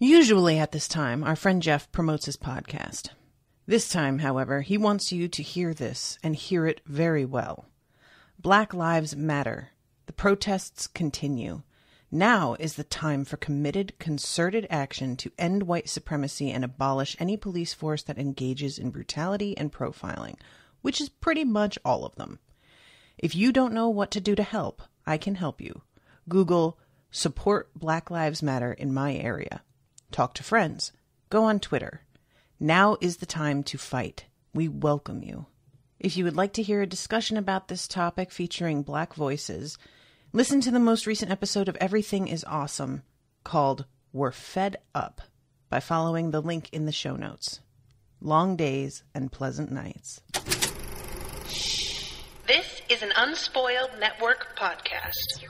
Usually at this time, our friend Jeff promotes his podcast. This time, however, he wants you to hear this and hear it very well. Black Lives Matter. The protests continue. Now is the time for committed, concerted action to end white supremacy and abolish any police force that engages in brutality and profiling, which is pretty much all of them. If you don't know what to do to help, I can help you. Google "Support Black Lives Matter in my area." Talk to friends. Go on Twitter. Now is the time to fight. We welcome you. If you would like to hear a discussion about this topic featuring Black voices, listen to the most recent episode of Everything is Awesome called "We're Fed Up" by following the link in the show notes. Long days and pleasant nights. This is an Unspoiled Network podcast.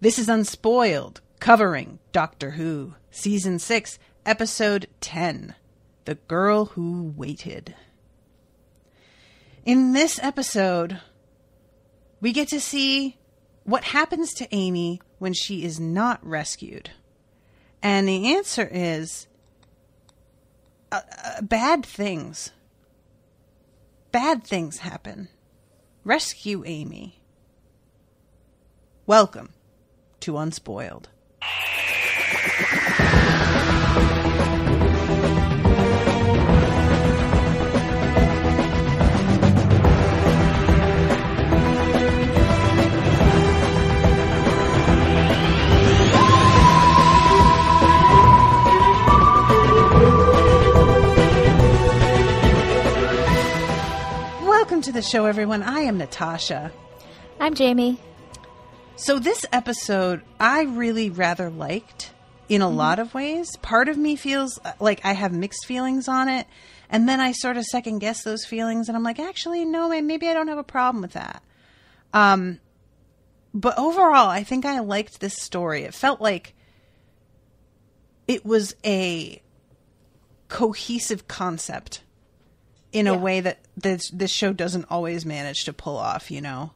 This is Unspoiled, covering Doctor Who, Season 6, Episode 10, The Girl Who Waited. In this episode, we get to see what happens to Amy when she is not rescued. And the answer is bad things. Bad things happen. Rescue Amy. Welcome to Unspoiled. Welcome to the show, everyone. I am Natasha. I'm Jamie. So this episode, I really rather liked in a lot of ways. Part of me feels like I have mixed feelings on it. And then I sort of second guess those feelings. And I'm like, actually, no, maybe I don't have a problem with that. But overall, I think I liked this story. It felt like it was a cohesive concept in a way that this show doesn't always manage to pull off, you know?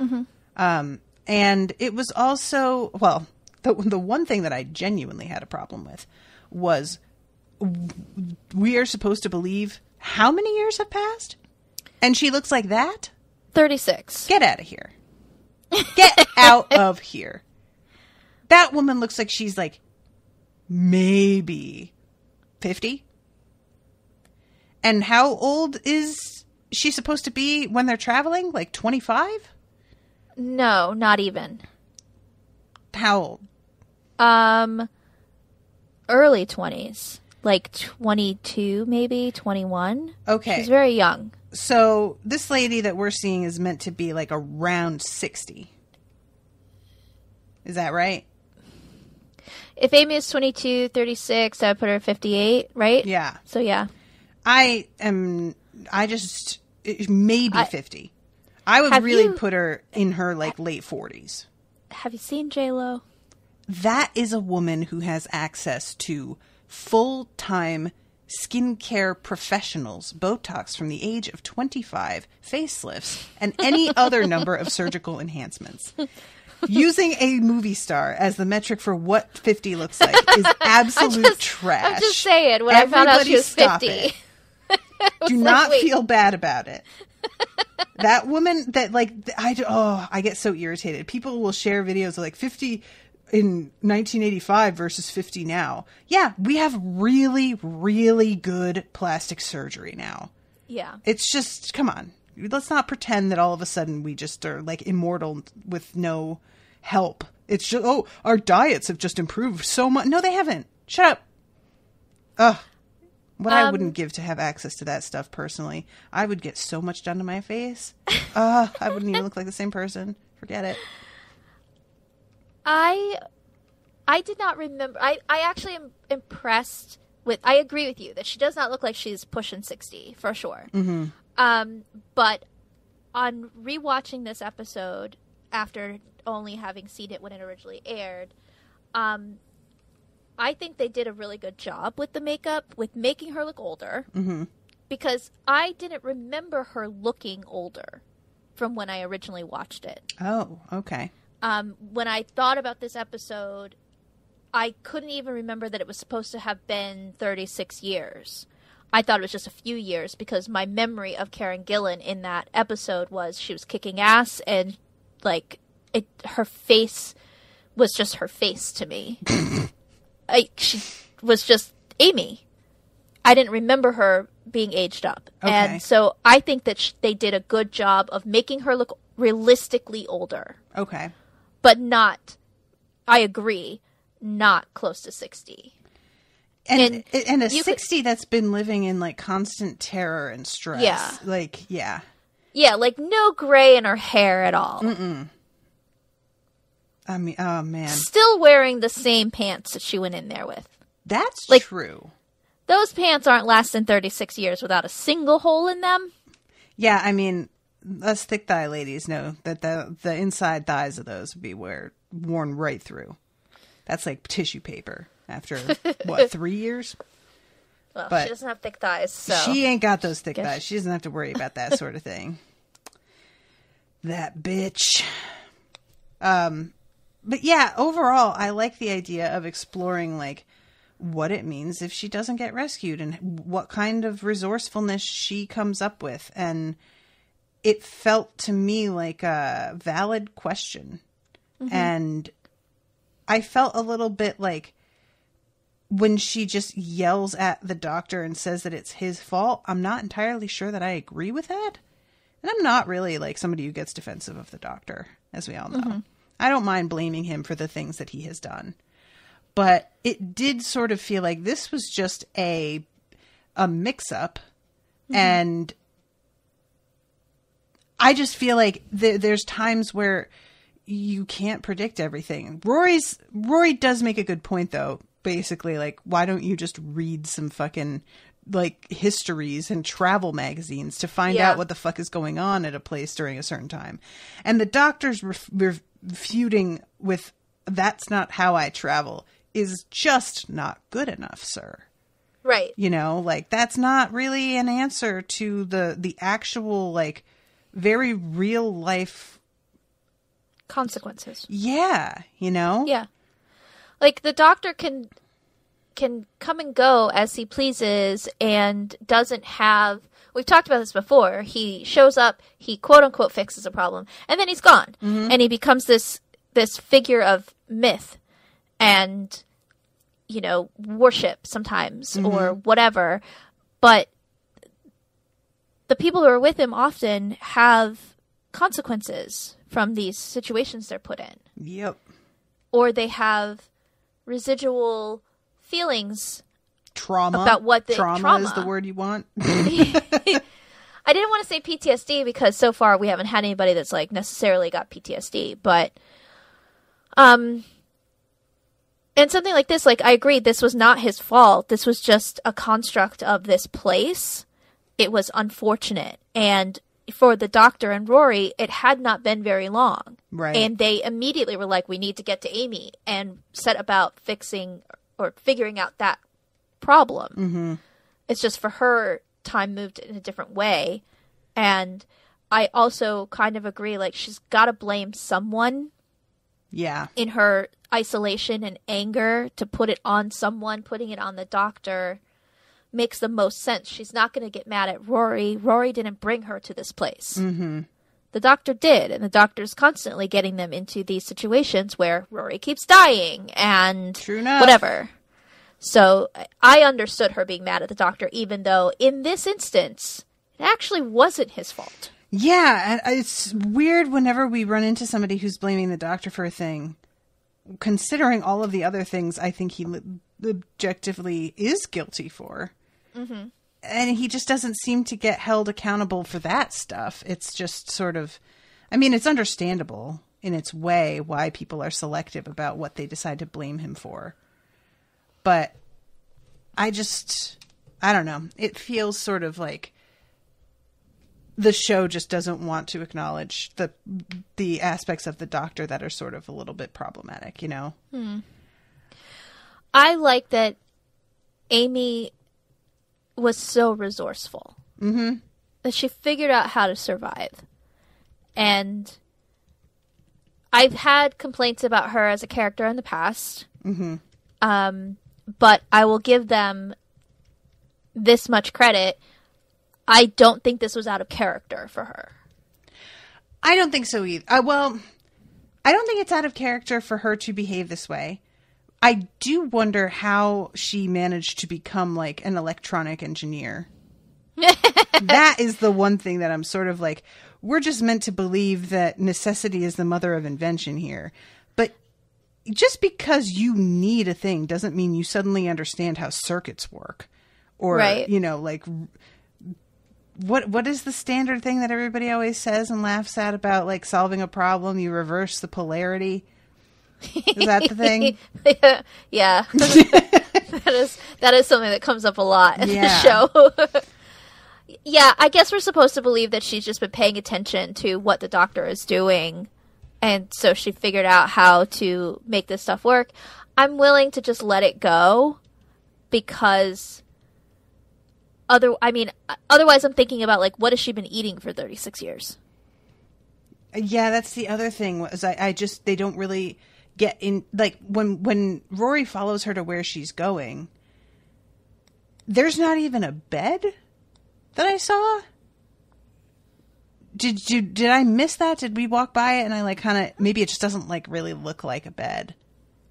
Mm-hmm. And it was also, well, the one thing that I genuinely had a problem with was we are supposed to believe how many years have passed? And she looks like that? 36. Get out of here. Get out of here. That woman looks like she's like maybe 50. And how old is she supposed to be when they're traveling? Like 25? No, not even. How old? Early 20s. Like 22, maybe 21. Okay. She's very young. So this lady that we're seeing is meant to be like around 60. Is that right? If Amy is 22, 36, I would put her at 58, right? Yeah. So yeah. Maybe 50. I would really put her in her like late 40s. Have you seen J-Lo? That is a woman who has access to full-time skincare professionals, Botox from the age of 25, facelifts, and any other number of surgical enhancements. Using a movie star as the metric for what 50 looks like is absolute trash. I'm just saying, when I found out she was 50. Do not feel bad about it. That woman that like, I get so irritated. People will share videos of like 50 in 1985 versus 50 now. Yeah, we have really, really good plastic surgery now. Yeah. It's just, come on. Let's not pretend that all of a sudden we just are like immortal with no help. It's just, our diets have just improved so much. No, they haven't. Shut up. Ugh. What I wouldn't give to have access to that stuff personally. I would get so much done to my face. I wouldn't even look like the same person. Forget it. I did not remember. I actually am impressed with. I agree with you that she does not look like she's pushing 60 for sure. Mm-hmm. But on rewatching this episode after only having seen it when it originally aired, I think they did a really good job with the makeup, with making her look older. Mm-hmm. Because I didn't remember her looking older from when I originally watched it. Oh, okay. When I thought about this episode, I couldn't even remember that it was supposed to have been 36 years. I thought it was just a few years because my memory of Karen Gillan in that episode was she was kicking ass and, like, her face was just her face to me. She was just Amy. I didn't remember her being aged up. Okay. And so I think that they did a good job of making her look realistically older. Okay. But not, I agree, not close to 60. And a 60 that's been living in, like, constant terror and stress. Yeah. Like, yeah. Yeah, like, no gray in her hair at all. Mm-mm. I mean, oh, man. Still wearing the same pants that she went in there with. That's like, true. Those pants aren't lasting 36 years without a single hole in them. Yeah, I mean, us thick thigh ladies know that the inside thighs of those would be worn right through. That's like tissue paper after, what, 3 years? Well, but she doesn't have thick thighs, so... She ain't got those thick thighs. She doesn't have to worry about that sort of thing. That bitch. But yeah, overall, I like the idea of exploring, like, what it means if she doesn't get rescued and what kind of resourcefulness she comes up with. And it felt to me like a valid question. Mm-hmm. And I felt a little bit like when she just yells at the doctor and says that it's his fault, I'm not entirely sure that I agree with that. And I'm not really like somebody who gets defensive of the doctor, as we all know. Mm-hmm. I don't mind blaming him for the things that he has done. But it did sort of feel like this was just a mix-up. Mm-hmm. And I just feel like there's times where you can't predict everything. Rory does make a good point, though. Basically, like, why don't you just read some fucking, like, histories and travel magazines to find out what the fuck is going on at a place during a certain time? And the doctor's refuting with, that's not how I travel, is just not good enough, sir. Right. You know, like, that's not really an answer to the actual, like, very real life consequences. Yeah, you know? Yeah. Like, the doctor can come and go as he pleases and doesn't have... We've talked about this before. He shows up, he quote-unquote fixes a problem, and then he's gone. Mm-hmm. And he becomes this figure of myth and, you know, worship sometimes, mm-hmm. or whatever. But the people who are with him often have consequences from these situations they're put in. Yep. Or they have residual feelings. Trauma. About what trauma is the word you want. I didn't want to say PTSD because so far we haven't had anybody that's like necessarily got PTSD, but and something like this, like, I agree, this was not his fault. This was just a construct of this place. It was unfortunate. And for the doctor and Rory, it had not been very long. Right. And they immediately were like, we need to get to Amy, and set about fixing or figuring out that problem. Mm-hmm. It's just for her, time moved in a different way. And I also kind of agree, like, she's got to blame someone. Yeah. In her isolation and anger, to put it on someone, putting it on the doctor makes the most sense. She's not going to get mad at Rory. Rory didn't bring her to this place. Mm-hmm. The doctor did, and the doctor's constantly getting them into these situations where Rory keeps dying and True enough. Whatever. So I understood her being mad at the doctor, even though in this instance, it actually wasn't his fault. Yeah, and it's weird whenever we run into somebody who's blaming the doctor for a thing, considering all of the other things I think he objectively is guilty for. Mm-hmm. And he just doesn't seem to get held accountable for that stuff. It's just sort of, I mean, it's understandable in its way why people are selective about what they decide to blame him for. But I don't know. It feels sort of like the show just doesn't want to acknowledge the aspects of the doctor that are sort of a little bit problematic, you know? I like that Amy was so resourceful. Mm-hmm. That she figured out how to survive. And I've had complaints about her as a character in the past. Mm-hmm. But I will give them this much credit. I don't think this was out of character for her. I don't think so either. Well, I don't think it's out of character for her to behave this way. I do wonder how she managed to become like an electronic engineer. That is the one thing that I'm sort of like, we're just meant to believe that necessity is the mother of invention here. But just because you need a thing doesn't mean you suddenly understand how circuits work. Or, right. You know, like, what is the standard thing that everybody always says and laughs at about, like, solving a problem? You reverse the polarity. Is that the thing? Yeah. that is something that comes up a lot in the show. Yeah, I guess we're supposed to believe that she's just been paying attention to what the doctor is doing, and so she figured out how to make this stuff work. I'm willing to just let it go, because otherwise I'm thinking about, like, what has she been eating for 36 years? Yeah, that's the other thing, was they don't really get in, like, when Rory follows her to where she's going, there's not even a bed that I saw. Did I miss that? Did we walk by it and I, like, kind of, maybe it just doesn't, like, really look like a bed.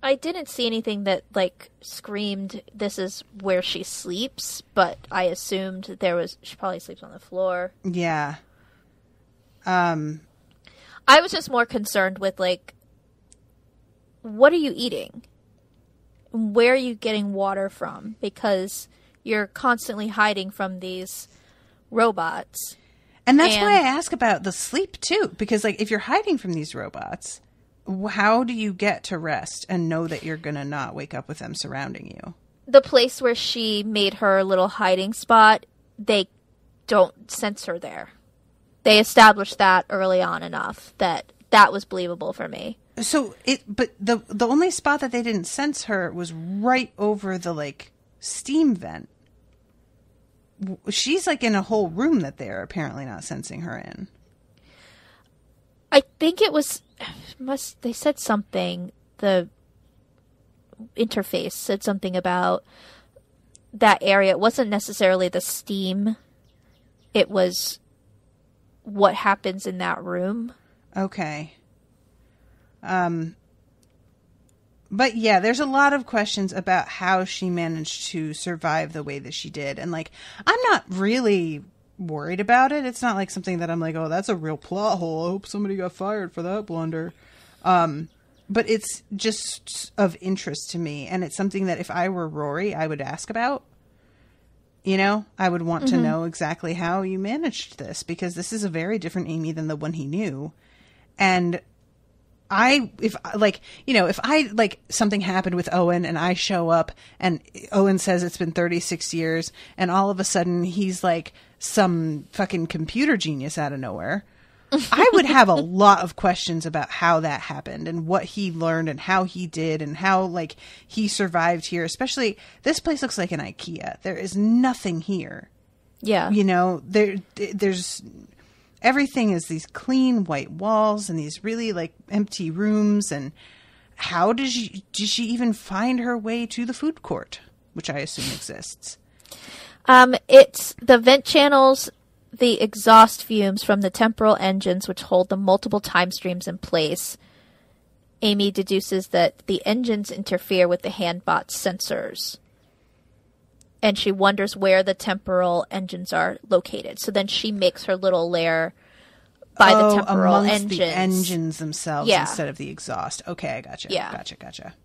I didn't see anything that, like, screamed, this is where she sleeps, but I assumed she probably sleeps on the floor. Yeah. I was just more concerned with, like, what are you eating? Where are you getting water from? Because you're constantly hiding from these robots. And that's why I ask about the sleep, too. Because, like, if you're hiding from these robots, how do you get to rest and know that you're going to not wake up with them surrounding you? The place where she made her little hiding spot, they don't sense her there. They established that early on enough that was believable for me. So but the only spot that they didn't sense her was right over the, like, steam vent. She's, like, in a whole room that they're apparently not sensing her in. I think it was, they said something, the interface said something about that area. It wasn't necessarily the steam. It was what happens in that room. Okay. But yeah, there's a lot of questions about how she managed to survive the way that she did. And, like, I'm not really worried about it. It's not like something that I'm like, oh, that's a real plot hole. I hope somebody got fired for that blunder. But it's just of interest to me. And it's something that if I were Rory, I would ask about. You know, I would want to know exactly how you managed this, because this is a very different Amy than the one he knew. And if something happened with Owen and I show up and Owen says it's been 36 years and all of a sudden he's like some fucking computer genius out of nowhere, I would have a lot of questions about how that happened and what he learned and how he did and how, like, he survived here. Especially, this place looks like an IKEA. There is nothing here. Yeah. You know, there's... Everything is these clean white walls and these really, like, empty rooms. And how did she even find her way to the food court, which I assume exists? It's the vent channels, the exhaust fumes from the temporal engines, which hold the multiple time streams in place. Amy deduces that the engines interfere with the handbot's sensors. And she wonders where the temporal engines are located. So then she makes her little lair by the temporal engines. The engines themselves instead of the exhaust. Okay, I gotcha. Yeah. Gotcha.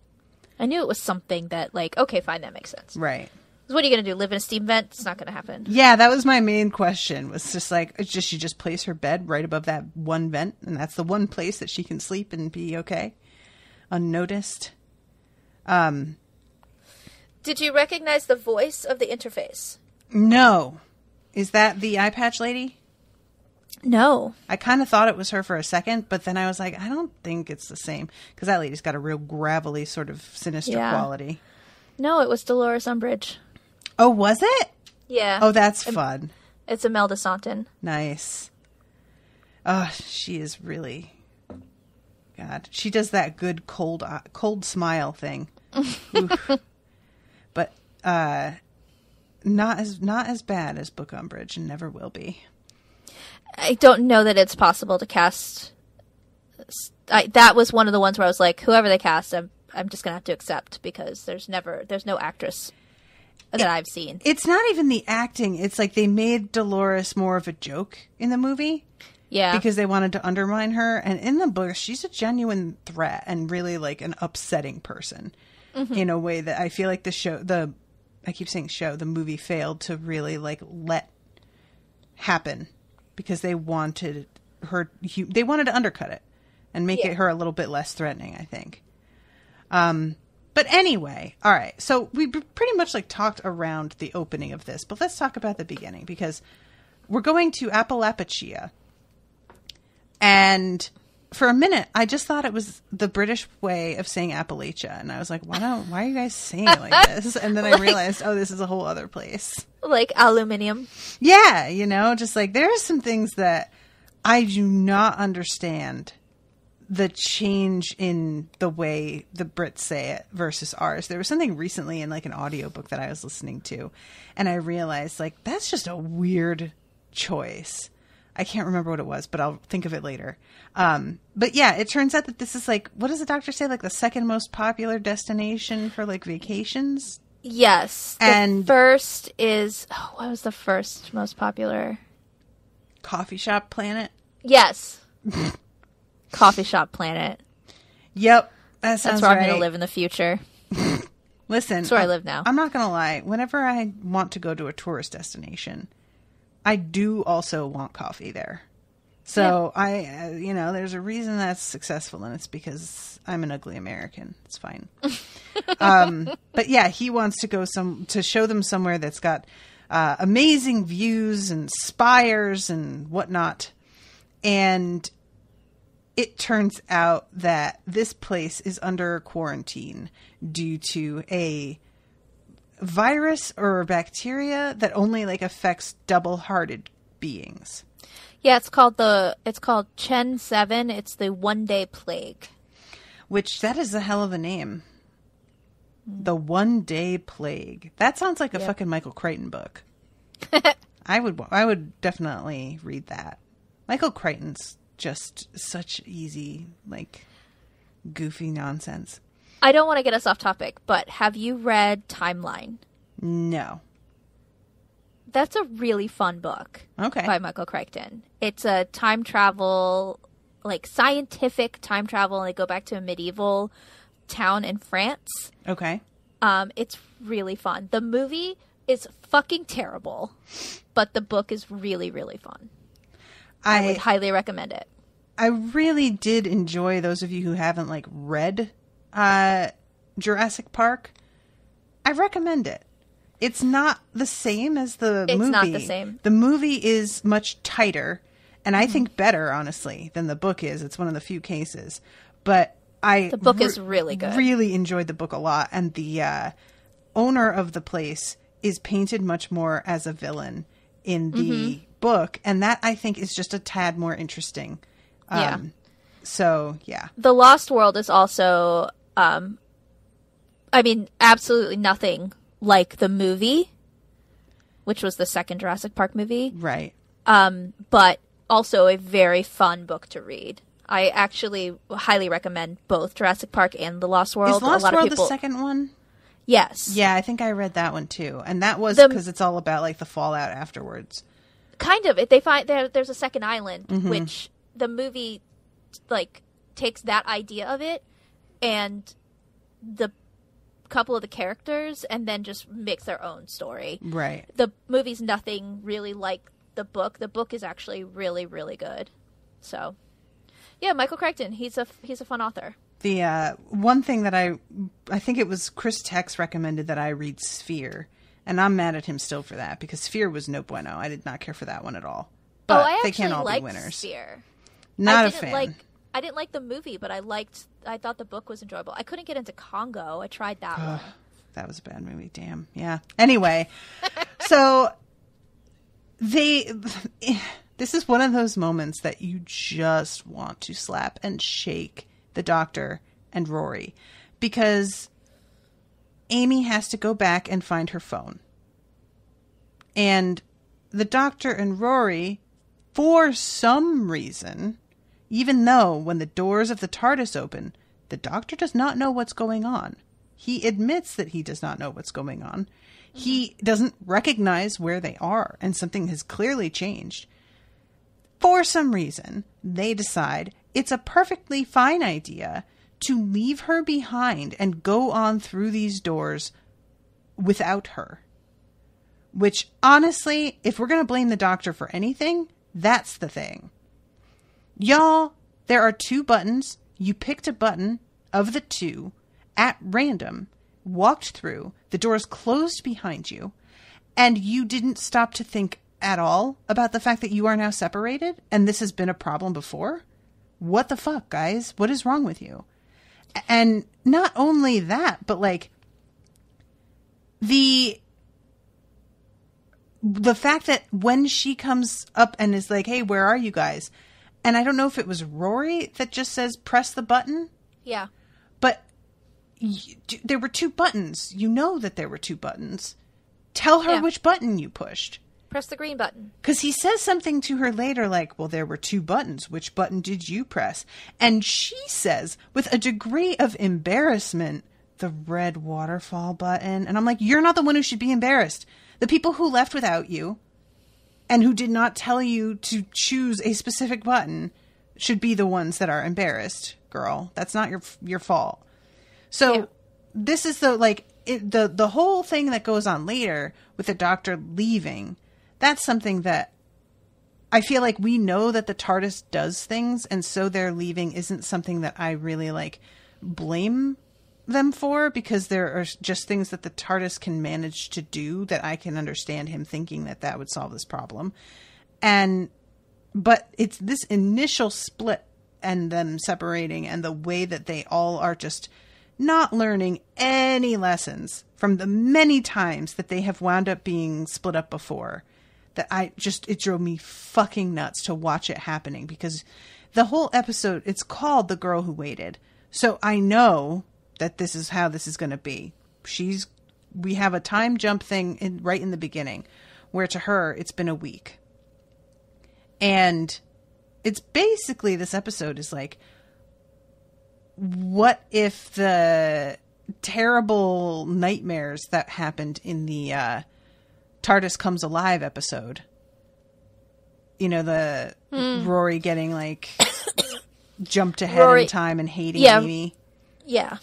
I knew it was something that, like, okay, fine, that makes sense. Right. What are you going to do, live in a steam vent? It's not going to happen. Yeah, that was my main question. Was just like, she just place her bed right above that one vent, and that's the one place that she can sleep and be okay, unnoticed. Did you recognize the voice of the interface? No. Is that the eye patch lady? No. I kind of thought it was her for a second, but then I was like, I don't think it's the same. Because that lady's got a real gravelly sort of sinister quality. No, it was Dolores Umbridge. Oh, was it? Yeah. Oh, that's fun. It's Imelda Staunton. Nice. Oh, she is really... God. She does that good cold smile thing. Oof. But not as bad as Book on Bridge, and never will be. I don't know that it's possible to cast. That was one of the ones where I was like, whoever they cast, I'm just gonna have to accept, because there's no actress that I've seen. It's not even the acting. It's like they made Dolores more of a joke in the movie. Yeah. Because they wanted to undermine her. And in the book, she's a genuine threat and really like an upsetting person in a way that I feel like the movie failed to really like let happen, because they wanted to undercut it and make her a little bit less threatening, I think. But anyway, all right. So we pretty much like talked around the opening of this, but let's talk about the beginning, because we're going to Appalachia. And for a minute, I just thought it was the British way of saying Appalachia. And I was like, why are you guys saying it like this? And then I realized, this is a whole other place. Like aluminium. Yeah, just like there are some things that I do not understand, the change in the way the Brits say it versus ours. There was something recently in like an audiobook that I was listening to, and I realized like that's just a weird choice. I can't remember what it was, but I'll think of it later. But yeah, it turns out that this is like, what does the doctor say? Like the second most popular destination for like vacations? Yes. And first is, what was the first most popular? Coffee Shop Planet? Yes. Coffee Shop Planet. Yep. That sounds That's where right. I'm going to live in the future. Listen. That's where I live now. I'm not going to lie. Whenever I want to go to a tourist destination, I do also want coffee there. So yeah. There's a reason that's successful, and it's because I'm an ugly American. It's fine. But yeah, he wants to go to show them somewhere that's got amazing views and spires and whatnot. And it turns out that this place is under quarantine due to a virus or bacteria that only like affects double-hearted beings. Yeah, it's called Chen 7. It's the 1-day plague. Which, that is a hell of a name. The 1-day plague. That sounds like a fucking Michael Crichton book. I would definitely read that. Michael Crichton's just such easy, like, goofy nonsense. I don't want to get us off topic, but have you read Timeline? No. That's a really fun book. Okay. By Michael Crichton. It's a time travel, like scientific time travel, and they go back to a medieval town in France. Okay. It's really fun. The movie is fucking terrible, but the book is really, really fun. I would highly recommend it. I really did enjoy, those of you who haven't like read Jurassic Park. I recommend it. It's not the same as the movie. It's not the same. The movie is much tighter, and I think better, honestly, than the book is. It's one of the few cases. But the book is really good. Really enjoyed the book a lot, and the owner of the place is painted much more as a villain in the book, and that I think is just a tad more interesting. Yeah. So, yeah. The Lost World is also, absolutely nothing like the movie, which was the second Jurassic Park movie. Right. But also a very fun book to read. I actually highly recommend both Jurassic Park and The Lost World. Is Lost World the second one? Yes. Yeah, I think I read that one too. And that was because it's all about like the fallout afterwards. Kind of. They find there's a second island, which the movie like takes that idea of it and the couple of the characters and then just makes their own story. Right. The movie's nothing really like the book. The book is actually really, really good. So, yeah, Michael Crichton, he's a fun author. The one thing that I think it was Chris Tex recommended that I read Sphere, and I'm mad at him still for that because Sphere was no bueno. I did not care for that one at all. But they can't all be winners. Sphere. Not a fan. I didn't like the movie, but I thought the book was enjoyable. I couldn't get into Congo. I tried that one. That was a bad movie. Damn. Yeah. Anyway, so this is one of those moments that you just want to slap and shake the doctor and Rory, because Amy has to go back and find her phone. And the Doctor and Rory, for some reason, even though when the doors of the TARDIS open, the Doctor does not know what's going on. He admits that he does not know what's going on. He doesn't recognize where they are, and something has clearly changed. For some reason, they decide it's a perfectly fine idea to leave her behind and go on through these doors without her. Which, honestly, if we're going to blame the Doctor for anything, that's the thing. Y'all, there are 2 buttons. You picked a button of the 2 at random, walked through, the doors closed behind you, and you didn't stop to think at all about the fact that you are now separated and this has been a problem before? What the fuck, guys? What is wrong with you? And not only that, but like the fact that when she comes up and is like, hey, where are you guys? And I don't know if it was Rory that just says, press the button. Yeah. But there were 2 buttons. You know that there were 2 buttons. Tell her which button you pushed. Press the green button. Because he says something to her later like, well, there were 2 buttons. Which button did you press? And she says, with a degree of embarrassment, the red waterfall button. And I'm like, you're not the one who should be embarrassed. The people who left without you and who did not tell you to choose a specific button should be the ones that are embarrassed, girl. That's not your fault. So this is the whole thing that goes on later with the Doctor leaving. That's something that I feel like we know that the TARDIS does things, and so their leaving isn't something that I really blame them for, because there are just things that the TARDIS can manage to do that I can understand him thinking that would solve this problem. But it's this initial split and them separating and the way that they all are just not learning any lessons from the many times that they have wound up being split up before, that it drove me fucking nuts to watch it happening, because the whole episode, it's called The Girl Who Waited. So I know that this is how this is going to be. We have a time jump thing right in the beginning, where to her, it's been a week. And it's basically, this episode is like, what if the terrible nightmares that happened in the TARDIS Comes Alive episode, the Rory getting jumped ahead in time and hating Amy. Yeah.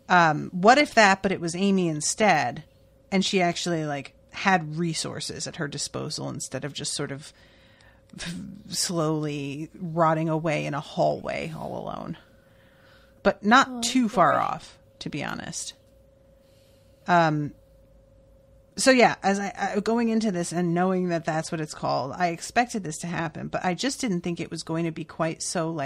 What if that, but it was Amy instead, and she actually had resources at her disposal instead of just sort of slowly rotting away in a hallway all alone. But not too far off, to be honest. So yeah, as I going into this and knowing that that's what it's called, I expected this to happen, but I just didn't think it was going to be quite so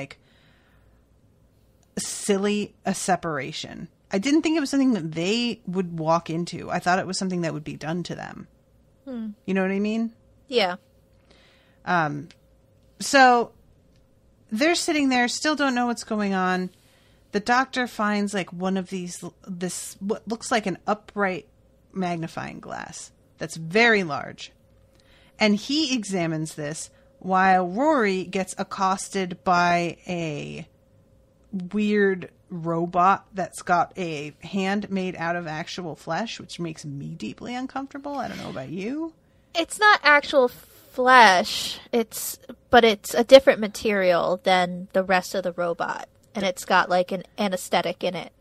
silly a separation. I didn't think it was something that they would walk into. I thought it was something that would be done to them. You know what I mean? Yeah. So they're sitting there, still don't know what's going on. The Doctor finds one of this what looks like an upright magnifying glass that's very large. And he examines this while Rory gets accosted by a weird robot that's got a hand made out of actual flesh, which makes me deeply uncomfortable. I don't know about you. It's not actual flesh, but it's a different material than the rest of the robot. And it's got an anesthetic in it.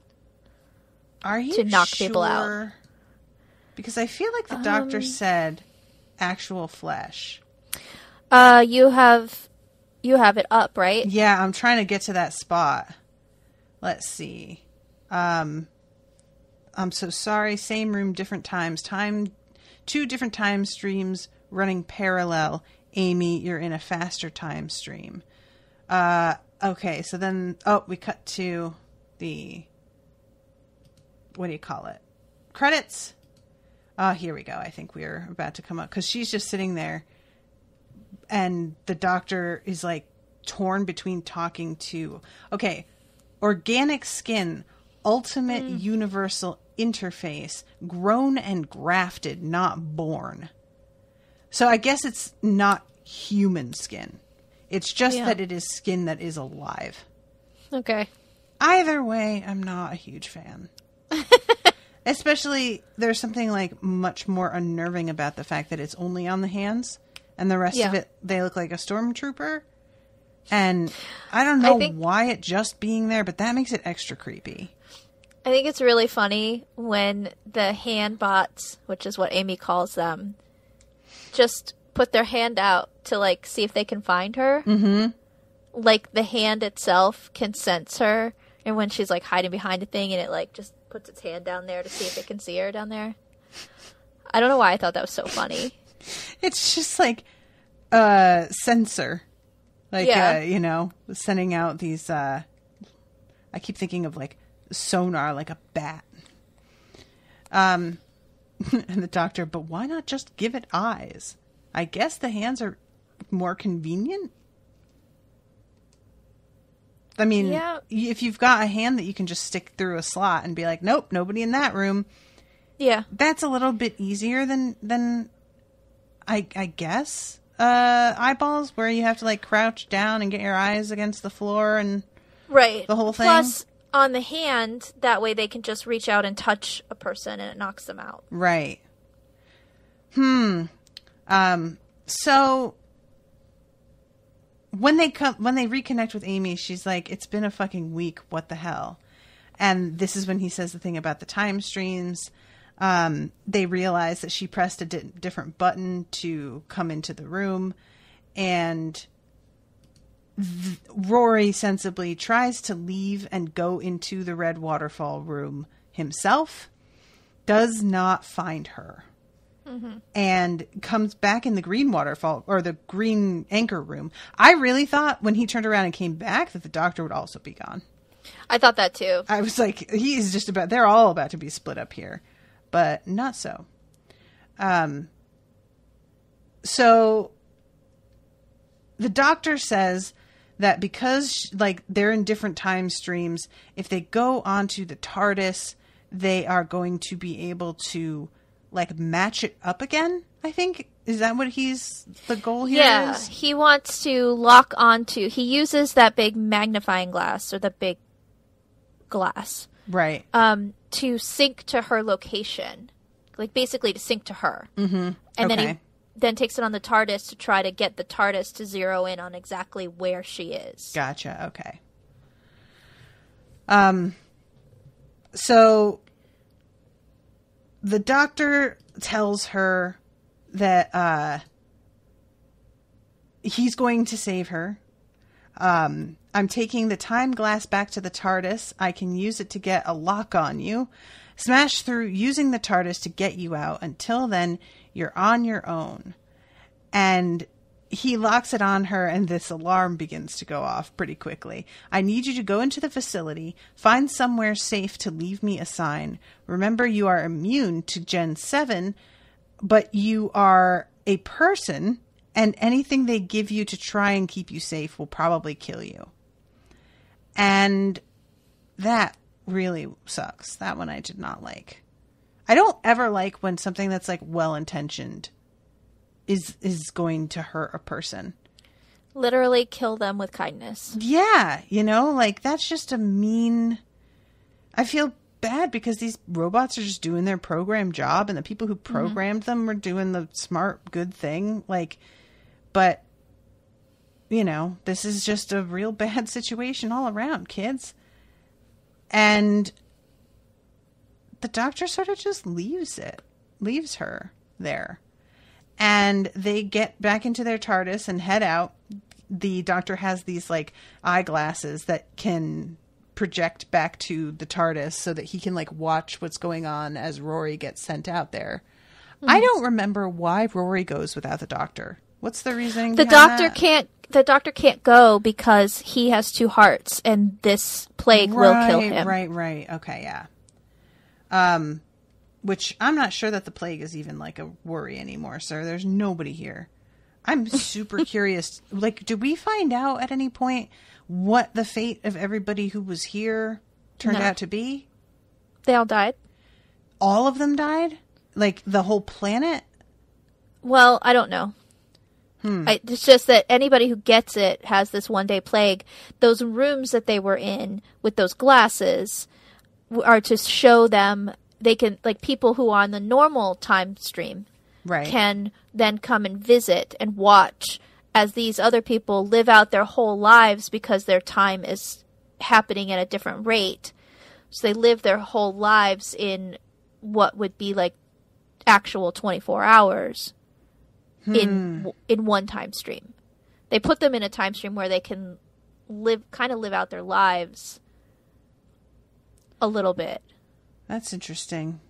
Are you to knock people out? Because I feel like the Doctor said actual flesh. You have it up, right? Yeah, I'm trying to get to that spot. Let's see. I'm so sorry. Same room, different times. 2 different time streams running parallel. Amy, you're in a faster time stream. Okay, so then, we cut to the, what do you call it? Credits? Here we go. I think we're about to come up, because she's just sitting there, and the Doctor is torn between talking to, organic skin, ultimate universal interface, grown and grafted, not born. So I guess it's not human skin. It's just that it is skin that is alive. Okay. Either way, I'm not a huge fan. Especially, there's something like much more unnerving about the fact that it's only on the hands, and the rest of it, they look like a stormtrooper. And I don't know why it just being there, but that makes it extra creepy. I think it's really funny when the hand bots, which is what Amy calls them, just put their hand out to, like, see if they can find her. Mm-hmm. Like, the hand itself can sense her, and when she's, like, hiding behind a thing, and it, like, just puts its hand down there to see if it can see her down there. I don't know why I thought that was so funny. It's just like a sensor. Like, you know, sending out these, I keep thinking of, like, sonar, like a bat. And the doctor, but why not just give it eyes? I guess the hands are more convenient. I mean, if you've got a hand that you can just stick through a slot and be like, nope, nobody in that room. Yeah. That's a little bit easier than I guess, eyeballs, where you have to, like, crouch down and get your eyes against the floor and the whole thing. Plus, on the hand, that way they can just reach out and touch a person and it knocks them out. Right. So when they reconnect with Amy, she's like, it's been a fucking week. What the hell? And this is when he says the thing about the time streams. They realize that she pressed a different button to come into the room, and Rory sensibly tries to leave and go into the red waterfall room himself, does not find her. Mm-hmm. And comes back in the green waterfall, or the green anchor room. I really thought when he turned around and came back that the doctor would also be gone. I thought that too. I was like, they're all about to be split up here. But not so. So the doctor says that because, like, they're in different time streams, if they go onto the TARDIS, they are going to be able to, like, match it up again, I think. Is that what the goal here is? Yeah, he wants to lock onto, he uses that big magnifying glass, or the big glass. Right. To sync to her location. Like, basically to sync to her. Mm-hmm. And then he then takes it on the TARDIS to try to get the TARDIS to zero in on exactly where she is. Gotcha. Okay. So the doctor tells her that he's going to save her. I'm taking the time glass back to the TARDIS. I can use it to get a lock on you. Smash through using the TARDIS to get you out. Until then, you're on your own. And he locks it on her, and this alarm begins to go off pretty quickly. I need you to go into the facility, find somewhere safe to leave me a sign. Remember, you are immune to Gen 7, but you are a person, and anything they give you to try and keep you safe will probably kill you. And that really sucks. That one I did not like. I don't ever like when something that's, like, well-intentioned is going to hurt a person. Literally kill them with kindness. Yeah, you know, like, that's just a mean... I feel bad because these robots are just doing their programmed job, and the people who programmed them are doing the smart, good thing. Like, but, you know, this is just a real bad situation all around, kids. And the doctor sort of just leaves her there. And they get back into their TARDIS and head out. The doctor has these, like, eyeglasses that can project back to the TARDIS so that he can, like, watch what's going on as Rory gets sent out there. Mm-hmm. I don't remember why Rory goes without the doctor. What's the reasoning behind that? The doctor can't go because he has 2 hearts, and this plague will kill him. Right. Okay, yeah. Which I'm not sure that the plague is even, like, a worry anymore, sir. There's nobody here. I'm super curious. Like, did we find out at any point what the fate of everybody who was here turned out to be? They all died. all of them died? Like the whole planet? Well, I don't know. It's just that anybody who gets it has this one-day plague. Those rooms that they were in with those glasses are to show them they can, like, people who are on the normal time stream can then come and visit and watch as these other people live out their whole lives because their time is happening at a different rate. So they live their whole lives in what would be like actual 24 hours. In one time stream. They put them in a time stream where they can live out their lives a little bit. That's interesting.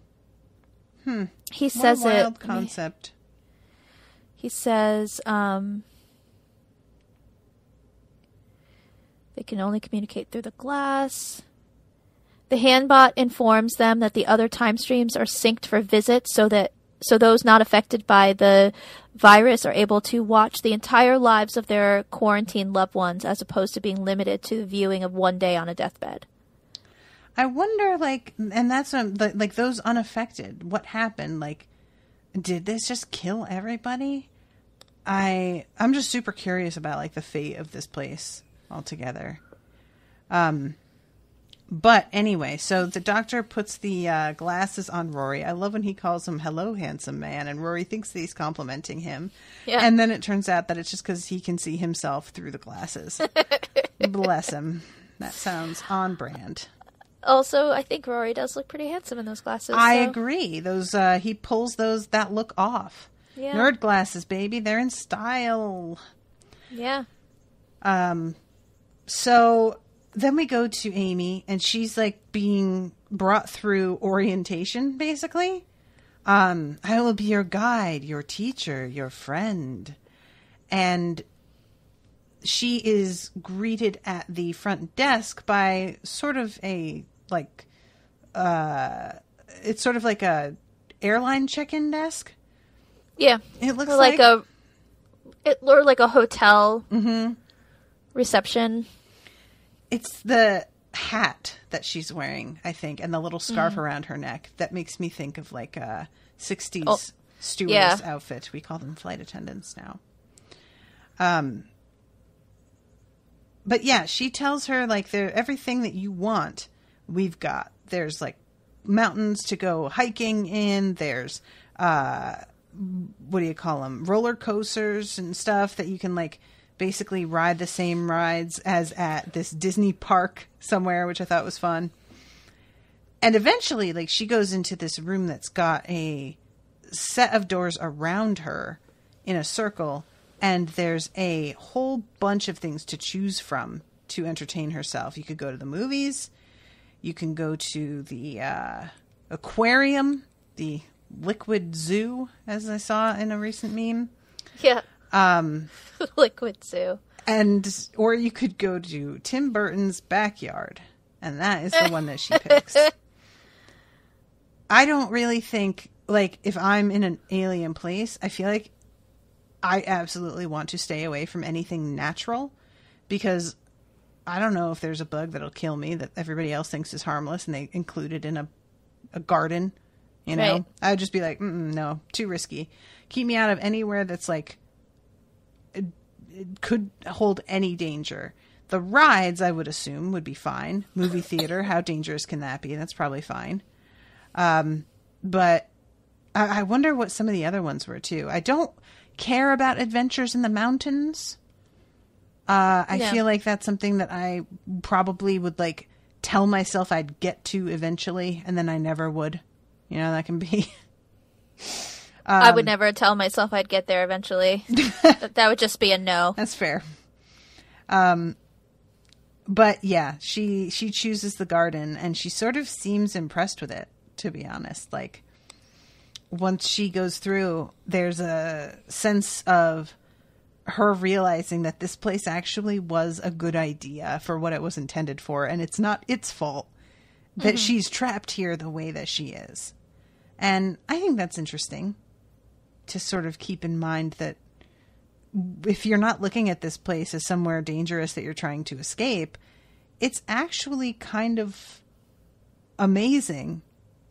He says what a wild concept. He says they can only communicate through the glass. The handbot informs them that the other time streams are synced for visits so those not affected by the virus are able to watch the entire lives of their quarantined loved ones as opposed to being limited to the viewing of one day on a deathbed. I wonder, like, and that's like those unaffected. What happened? Like, did this just kill everybody? I'm just super curious about like the fate of this place altogether. But anyway, so the doctor puts the glasses on Rory. I love when he calls him "Hello, handsome man," and Rory thinks that he's complimenting him. Yeah. And then it turns out that it's just because he can see himself through the glasses. Bless him. That sounds on brand. Also, I think Rory does look pretty handsome in those glasses. I agree. Those he pulls that look off. Yeah. Nerd glasses, baby. They're in style. Yeah. So then we go to Amy, and she's like being brought through orientation, basically. I will be your guide, your teacher, your friend. And she is greeted at the front desk by sort of a, like, it's sort of like a airline check-in desk. Yeah. It looks or like a hotel reception. It's the hat that she's wearing, I think, and the little scarf around her neck that makes me think of like a 60s stewardess outfit. We call them flight attendants now. But yeah, she tells her like everything that you want, we've got. There's like mountains to go hiking in. There's what do you call them? Roller coasters and stuff that you can like basically ride the same rides as at this Disney park somewhere, which I thought was fun. And eventually, like, she goes into this room that's got a set of doors around her in a circle, and there's a whole bunch of things to choose from to entertain herself. You could go to the movies, you can go to the aquarium, the liquid zoo, as I saw in a recent meme. Yeah. Liquid zoo. Or you could go to Tim Burton's backyard, and that is the one that she picks. I don't really think, like, if I'm in an alien place, I feel like I absolutely want to stay away from anything natural, because I don't know if there's a bug that'll kill me that everybody else thinks is harmless and they include it in a garden, you know? Right. I'd just be like, no, too risky. Keep me out of anywhere that's like, it could hold any danger. The rides, I would assume, would be fine. Movie theater, how dangerous can that be? That's probably fine. But I wonder what some of the other ones were, too. I don't care about adventures in the mountains. I feel like that's something that I probably would, like, tell myself I'd get to eventually, and then I never would. You know, that can be... I would never tell myself I'd get there eventually. That would just be a no. That's fair. But yeah, she chooses the garden, and she sort of seems impressed with it, to be honest. Like, once she goes through, there's a sense of her realizing that this place actually was a good idea for what it was intended for, and it's not its fault that she's trapped here the way that she is. And I think that's interesting to sort of keep in mind that if you're not looking at this place as somewhere dangerous that you're trying to escape, it's actually kind of amazing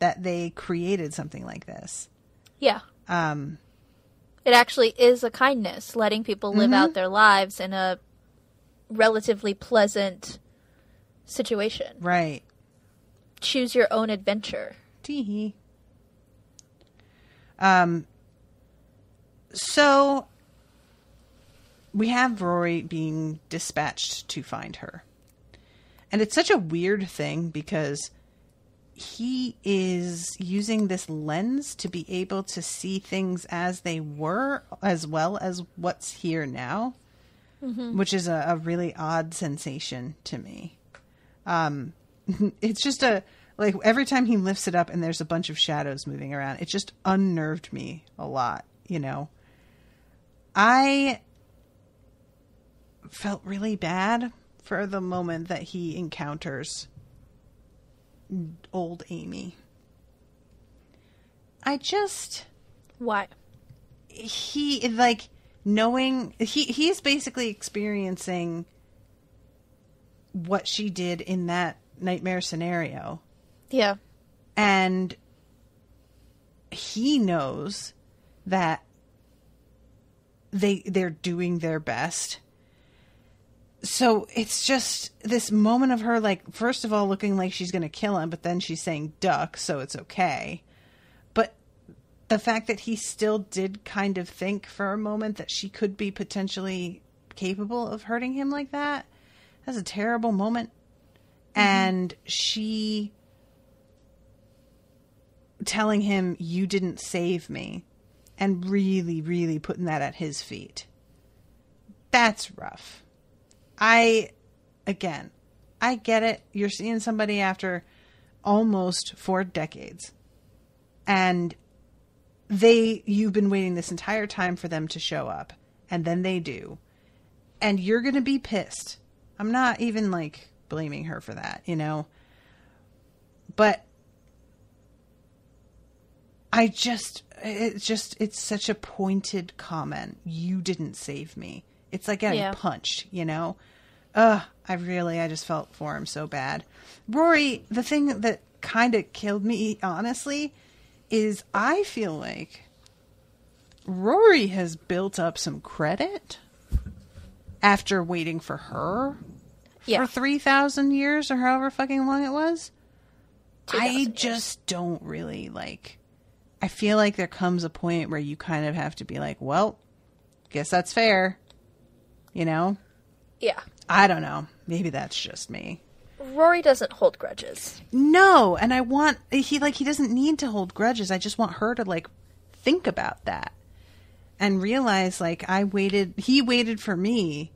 that they created something like this. Yeah. It actually is a kindness, letting people live out their lives in a relatively pleasant situation. Right. Choose your own adventure. Tee-hee. So we have Rory being dispatched to find her. And it's such a weird thing because he is using this lens to be able to see things as they were, as well as what's here now, which is a really odd sensation to me. It's just like every time he lifts it up and there's a bunch of shadows moving around, it just unnerved me a lot, you know. I felt really bad for the moment that he encounters old Amy. Why? He, like, knowing... He's basically experiencing what she did in that nightmare scenario. Yeah. And he knows that they're doing their best. So it's just this moment of her, like, first of all, looking like she's going to kill him, but then she's saying duck, so it's okay. But the fact that he still did kind of think for a moment that she could be potentially capable of hurting him like that, that's a terrible moment. And she telling him, you didn't save me, and really, really putting that at his feet. That's rough. I get it. You're seeing somebody after almost 4 decades. And you've been waiting this entire time for them to show up. And then they do. And you're going to be pissed. I'm not even, like, blaming her for that, you know? But it's such a pointed comment. You didn't save me. It's like getting punched, you know? I just felt for him so bad. Rory, the thing that kind of killed me, honestly, is I feel like Rory has built up some credit after waiting for her for 3,000 years or however fucking long it was. I just don't really, like... I feel like there comes a point where you kind of have to be like, well, guess that's fair. You know? Yeah. I don't know. Maybe that's just me. Rory doesn't hold grudges. No, and he doesn't need to hold grudges. I just want her to, like, think about that and realize, like, he waited for me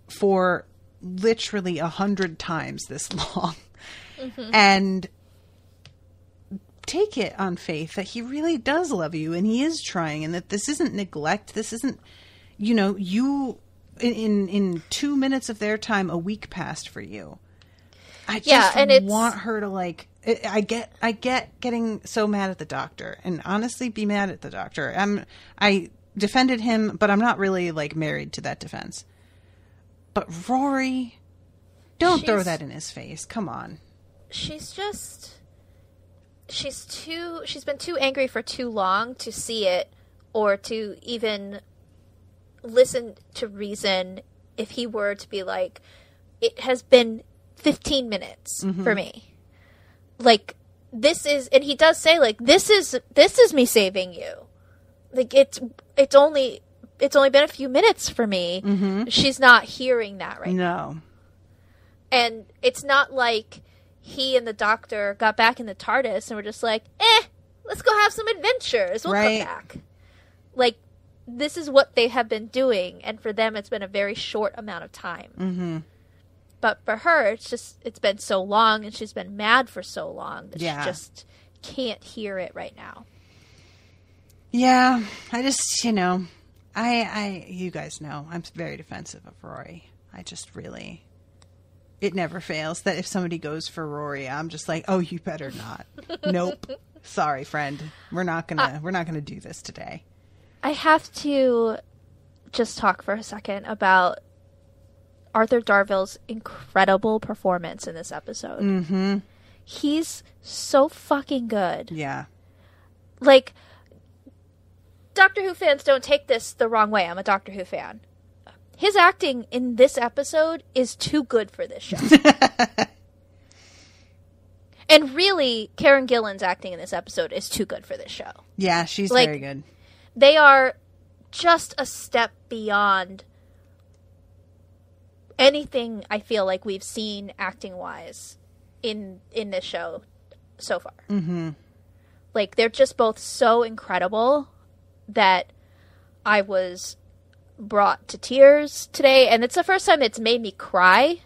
for literally 100 times this long. And take it on faith that he really does love you and he is trying, and that this isn't neglect. This isn't, you know, you... In 2 minutes of their time, a week passed for you. I just want her to, like... I get getting so mad at the doctor, and honestly, be mad at the doctor. I defended him, but I'm not really, like, married to that defense. But Rory, don't throw that in his face. Come on. She's been too angry for too long to see it, or to even listen to reason. If he were to be like, it has been 15 minutes for me. Like, this is, and he does say, like, this is me saving you. Like, it's only been a few minutes for me. She's not hearing that right now. No. And it's not like he and the doctor got back in the TARDIS and were just like, let's go have some adventures. We'll come back. Like, this is what they have been doing, and for them it's been a very short amount of time. But for her, it's been so long, and she's been mad for so long that she just can't hear it right now. Yeah, I just, you know, you guys know, I'm very defensive of Rory. I just really, it never fails that if somebody goes for Rory, I'm just like, oh, you better not. Nope. Sorry, friend. We're not gonna do this today. I have to just talk for a second about Arthur Darvill's incredible performance in this episode. He's so fucking good. Yeah. Like, Doctor Who fans don't take this the wrong way. I'm a Doctor Who fan. His acting in this episode is too good for this show. And really, Karen Gillan's acting in this episode is too good for this show. Yeah, she's like, very good. They are just a step beyond anything I feel like we've seen acting-wise in this show so far. Mm-hmm. Like, they're just both so incredible that I was brought to tears today. And it's the first time it's made me cry,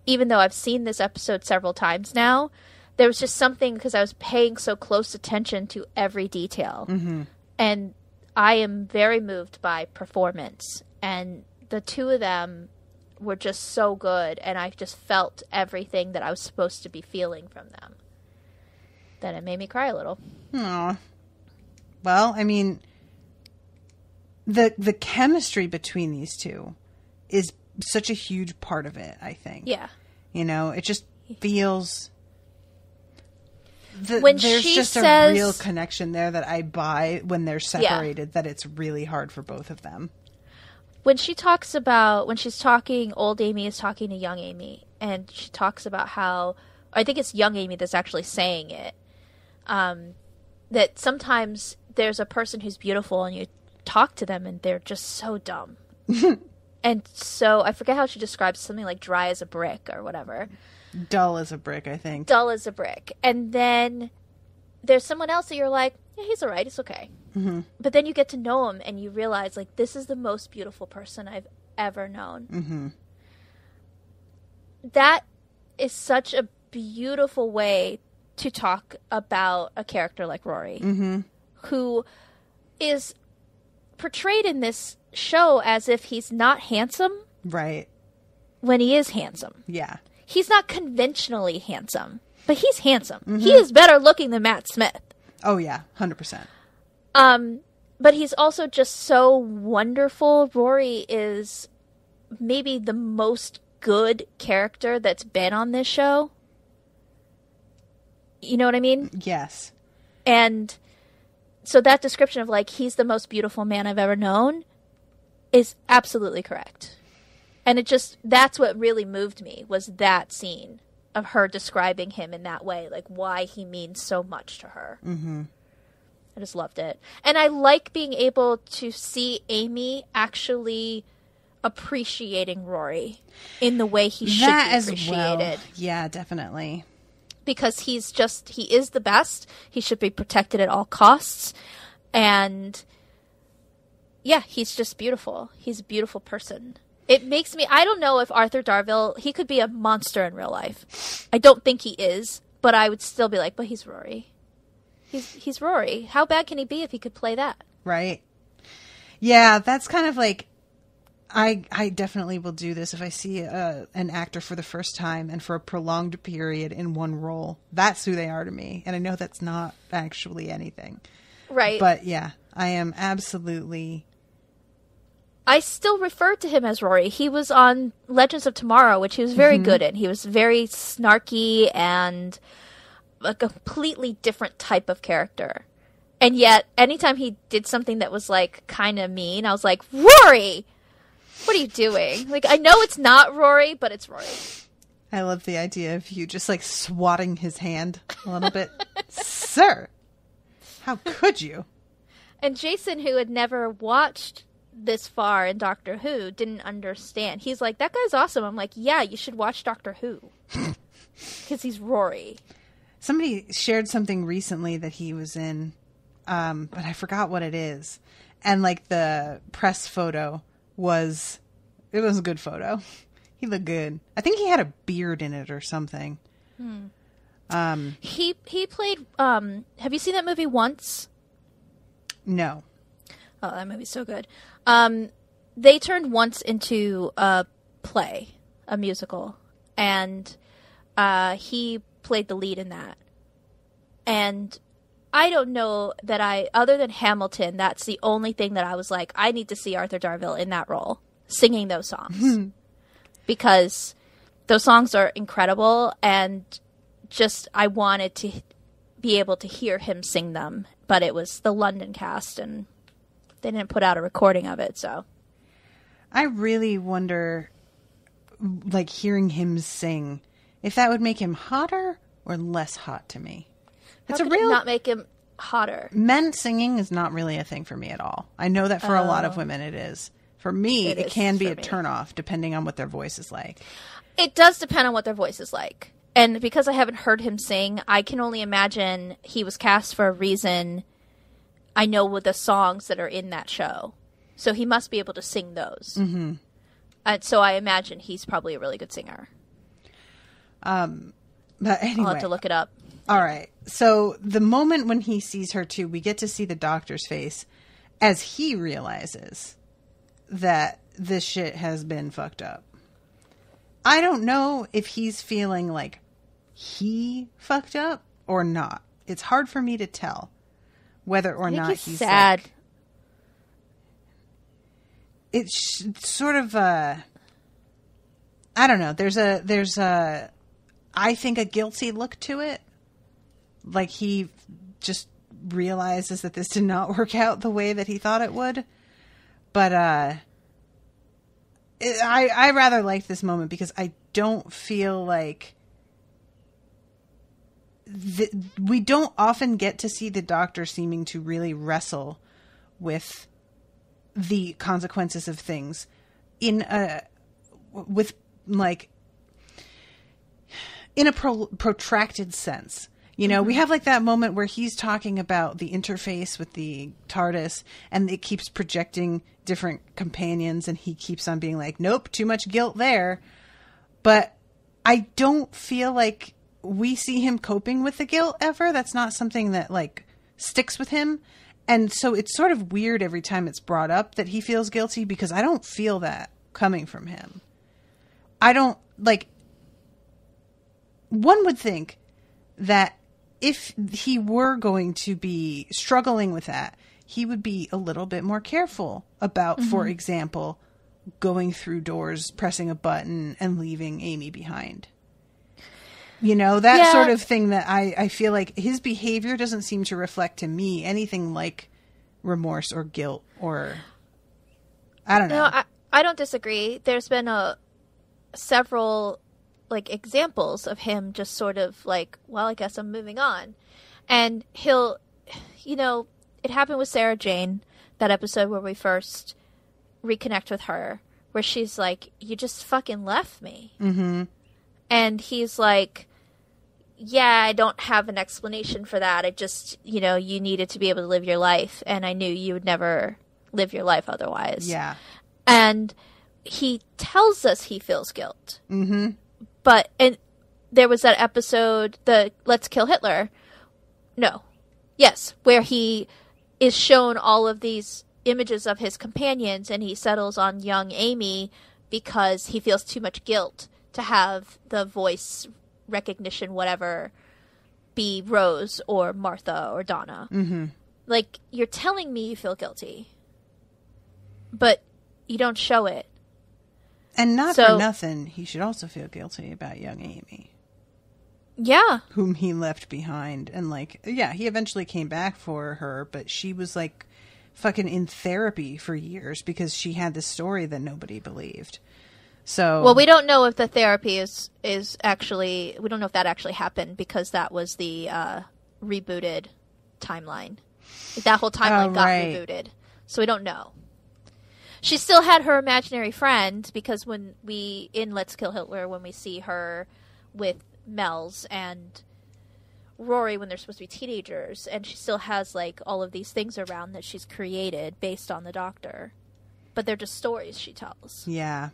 even though I've seen this episode several times now. There was just something, because I was paying so close attention to every detail. Mm-hmm. And I am very moved by performance. And the two of them were just so good. And I just felt everything that I was supposed to be feeling from them. That it made me cry a little. Aww. Well, I mean, the chemistry between these two is such a huge part of it, I think. Yeah. You know, it just feels... when there's she just says, a real connection there that I buy when they're separated, that it's really hard for both of them. When she's talking, old Amy is talking to young Amy, and she talks about how, I think it's young Amy that's actually saying it, that sometimes there's a person who's beautiful and you talk to them and they're just so dumb. And so, I forget how she describes something like dry as a brick or whatever. Dull as a brick, I think. Dull as a brick. And then there's someone else that you're like, yeah, he's all right, he's okay. Mm-hmm. But then you get to know him and you realize, like, this is the most beautiful person I've ever known. Mm-hmm. That is such a beautiful way to talk about a character like Rory, mm-hmm. who is portrayed in this show as if he's not handsome. Right. When he is handsome. Yeah. He's not conventionally handsome, but he's handsome. Mm-hmm. He is better looking than Matt Smith. Oh, yeah. 100%. But he's also just so wonderful. Rory is maybe the most good character that's been on this show. You know what I mean? Yes. And so that description of, like, he's the most beautiful man I've ever known is absolutely correct. And it just, that's what really moved me, was that scene of her describing him in that way, like why he means so much to her. Mm-hmm. I just loved it. And I like being able to see Amy actually appreciating Rory in the way he should be appreciated. Well. Yeah, definitely. Because he is the best. He should be protected at all costs. And yeah, he's just beautiful. He's a beautiful person. It makes me, I don't know if Arthur Darvill, he could be a monster in real life. I don't think he is, but I would still be like, but he's Rory. He's Rory. How bad can he be if he could play that? Right. Yeah, that's kind of like, I definitely will do this if I see an actor for the first time and for a prolonged period in one role. That's who they are to me. And I know that's not actually anything. Right. But yeah, I am absolutely... I still refer to him as Rory. He was on Legends of Tomorrow, which he was very good in. He was very snarky and a completely different type of character. And yet, anytime he did something that was, like, kind of mean, I was like, Rory! What are you doing? Like, I know it's not Rory, but it's Rory. I love the idea of you just, like, swatting his hand a little bit. Sir! How could you? And Jason, who had never watched this far in Doctor Who, didn't understand. He's like, that guy's awesome. I'm like, yeah, you should watch Doctor Who. Because he's Rory. Somebody shared something recently that he was in, but I forgot what it is. And, like, the press photo was a good photo. He looked good. I think he had a beard in it or something. He played, have you seen that movie Once? No. Oh, that movie's so good. They turned Once into a play, a musical, and he played the lead in that. And I don't know that other than Hamilton, that's the only thing that I was like, I need to see Arthur Darvill in that role, singing those songs. Because those songs are incredible, and just I wanted to be able to hear him sing them, but it was the London cast, and they didn't put out a recording of it, so. I really wonder, like, hearing him sing, if that would make him hotter or less hot to me. How could it not make him hotter? Men singing is not really a thing for me at all. I know that for a lot of women it is. For me, it can be a turnoff depending on what their voice is like. It does depend on what their voice is like. And because I haven't heard him sing, I can only imagine he was cast for a reason. I know with the songs that are in that show. So he must be able to sing those. Mm-hmm. So I imagine he's probably a really good singer. But anyway. I'll have to look it up. All right. So the moment when he sees her too, we get to see the doctor's face as he realizes that this shit has been fucked up. I don't know if he's feeling like he fucked up or not. It's hard for me to tell whether or not he's sad. Like, it's sort of I don't know. There's a I think a guilty look to it. Like he just realizes that this did not work out the way that he thought it would. But I rather like this moment because I don't feel like we don't often get to see the doctor seeming to really wrestle with the consequences of things in a protracted sense. You know, we have like that moment where he's talking about the interface with the TARDIS and it keeps projecting different companions and he keeps on being like, nope, too much guilt there. But I don't feel like we see him coping with the guilt ever. That's not something that like sticks with him. And so it's sort of weird every time it's brought up that he feels guilty because I don't feel that coming from him. I don't like, one would think that if he were going to be struggling with that, he would be a little bit more careful about, for example, going through doors, pressing a button, and leaving Amy behind. You know, that sort of thing that I feel like his behavior doesn't seem to reflect to me anything like remorse or guilt or... I don't know. No, I don't disagree. There's been several... like examples of him just sort of like, well, I guess I'm moving on. And he'll, you know, it happened with Sarah Jane, that episode where we first reconnect with her, where she's like, you just fucking left me. Mm-hmm. And he's like, yeah, I don't have an explanation for that. I just, you know, you needed to be able to live your life. And I knew you would never live your life otherwise. Yeah. And he tells us he feels guilt. Mm-hmm. But, and there was that episode, the Let's Kill Hitler. No. Yes. Where he is shown all of these images of his companions and he settles on young Amy because he feels too much guilt to have the voice recognition, whatever, be Rose or Martha or Donna. Mm-hmm. Like, you're telling me you feel guilty, but you don't show it. And not for nothing, he should also feel guilty about young Amy. Yeah. Whom he left behind. And like, yeah, he eventually came back for her, but she was like fucking in therapy for years because she had this story that nobody believed. So, well, we don't know if the therapy is actually, we don't know if that actually happened because that was the rebooted timeline. That whole timeline got rebooted. So we don't know. She still had her imaginary friend because when we, in Let's Kill Hitler, when we see her with Mel's and Rory when they're supposed to be teenagers, and she still has like all of these things around that she's created based on the Doctor. But they're just stories she tells. Yeah.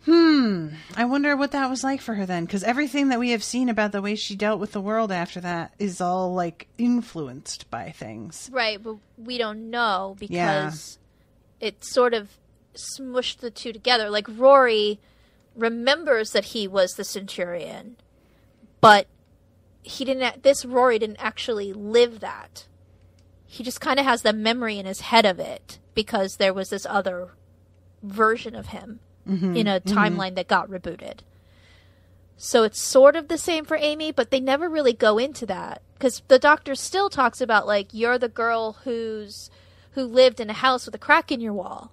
I wonder what that was like for her then, because everything that we have seen about the way she dealt with the world after that is all like influenced by things. Right, but we don't know because it sort of smushed the two together. Like Rory remembers that he was the Centurion, but he didn't. This Rory didn't actually live that. He just kind of has the memory in his head of it because there was this other version of him. In a timeline that got rebooted. So it's sort of the same for Amy, but they never really go into that. Because the doctor still talks about, like, you're the girl who lived in a house with a crack in your wall.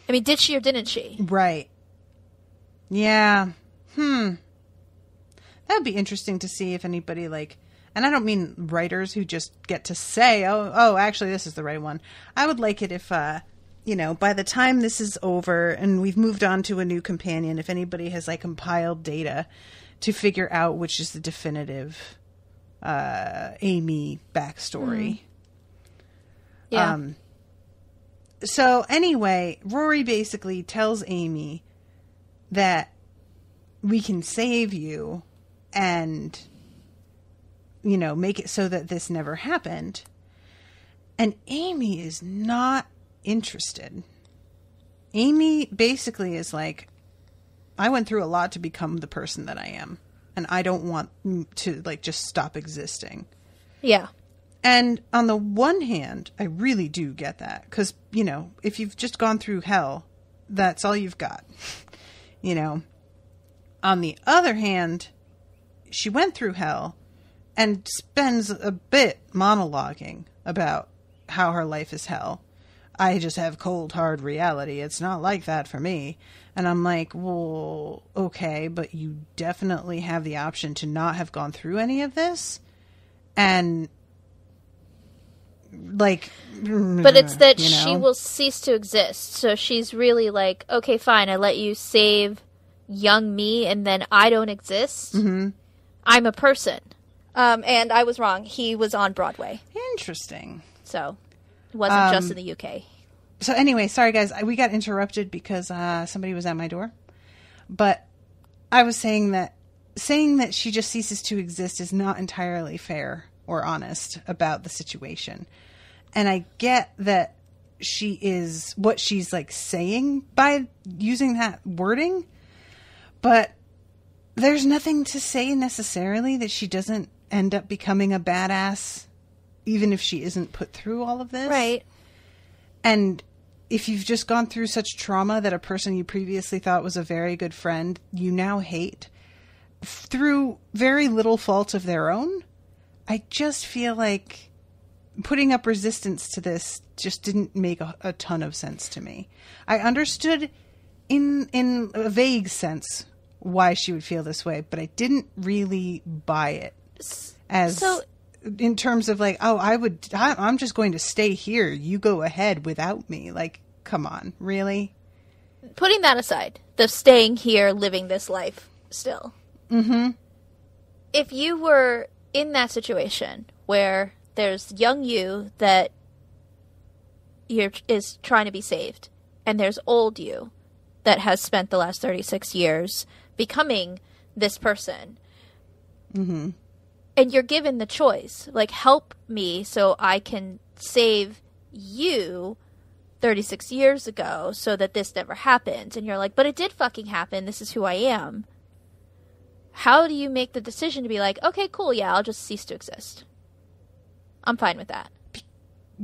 I mean, did she or didn't she? Right. Yeah. That would be interesting to see if anybody, like, and I don't mean writers who just get to say, oh, actually, this is the right one. I would like it if, by the time this is over and we've moved on to a new companion, if anybody has, like, compiled data to figure out which is the definitive Amy backstory. Yeah. So anyway, Rory basically tells Amy that we can save you and, make it so that this never happened. And Amy is not interested. Amy basically is like, I went through a lot to become the person that I am. And I don't want to, like, just stop existing. Yeah. And on the one hand, I really do get that. Because, if you've just gone through hell, that's all you've got. On the other hand, she went through hell and spends a bit monologuing about how her life is hell. I just have cold, hard reality. It's not like that for me. And I'm like, well, okay, but you definitely have the option to not have gone through any of this. And, like... But it's that she will cease to exist. So she's really like, okay, fine, I let you save young me, and then I don't exist. Mm-hmm. I'm a person. And I was wrong. He was on Broadway. Interesting. So, it wasn't just in the UK. So anyway, sorry guys, we got interrupted because somebody was at my door. But I was saying that she just ceases to exist is not entirely fair or honest about the situation. And I get that she is what she's like saying by using that wording, but there's nothing to say necessarily that she doesn't end up becoming a badass, even if she isn't put through all of this. Right. And if you've just gone through such trauma that a person you previously thought was a very good friend, you now hate through very little fault of their own, I just feel like putting up resistance to this just didn't make a ton of sense to me. I understood in a vague sense why she would feel this way, but I didn't really buy it in terms of like, I'm just going to stay here. You go ahead without me. Like, come on, really? Putting that aside, the staying here, living this life still. Mm-hmm. If you were in that situation where there's young you that is trying to be saved, and there's old you that has spent the last 36 years becoming this person, mm-hmm. and you're given the choice, like, help me so I can save you 36 years ago so that this never happened. And you're like, but it did fucking happen. This is who I am. How do you make the decision to be like, okay, cool, yeah, I'll just cease to exist? I'm fine with that.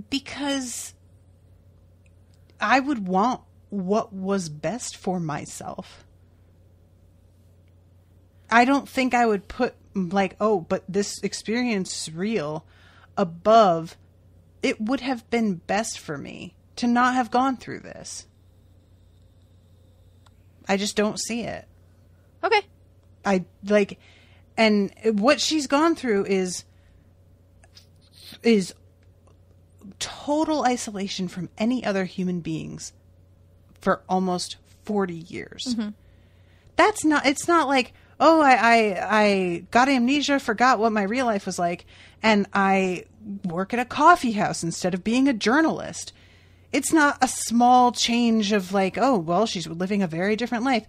Because I would want what was best for myself. I don't think I would put, like, oh, but this experience is real above. It would have been best for me to not have gone through this. I just don't see it. Okay. And what she's gone through is total isolation from any other human beings for almost 40 years. Mm-hmm. It's not like, oh, I got amnesia, forgot what my real life was like, and I work at a coffee house instead of being a journalist. It's not a small change of like, oh, well, she's living a very different life.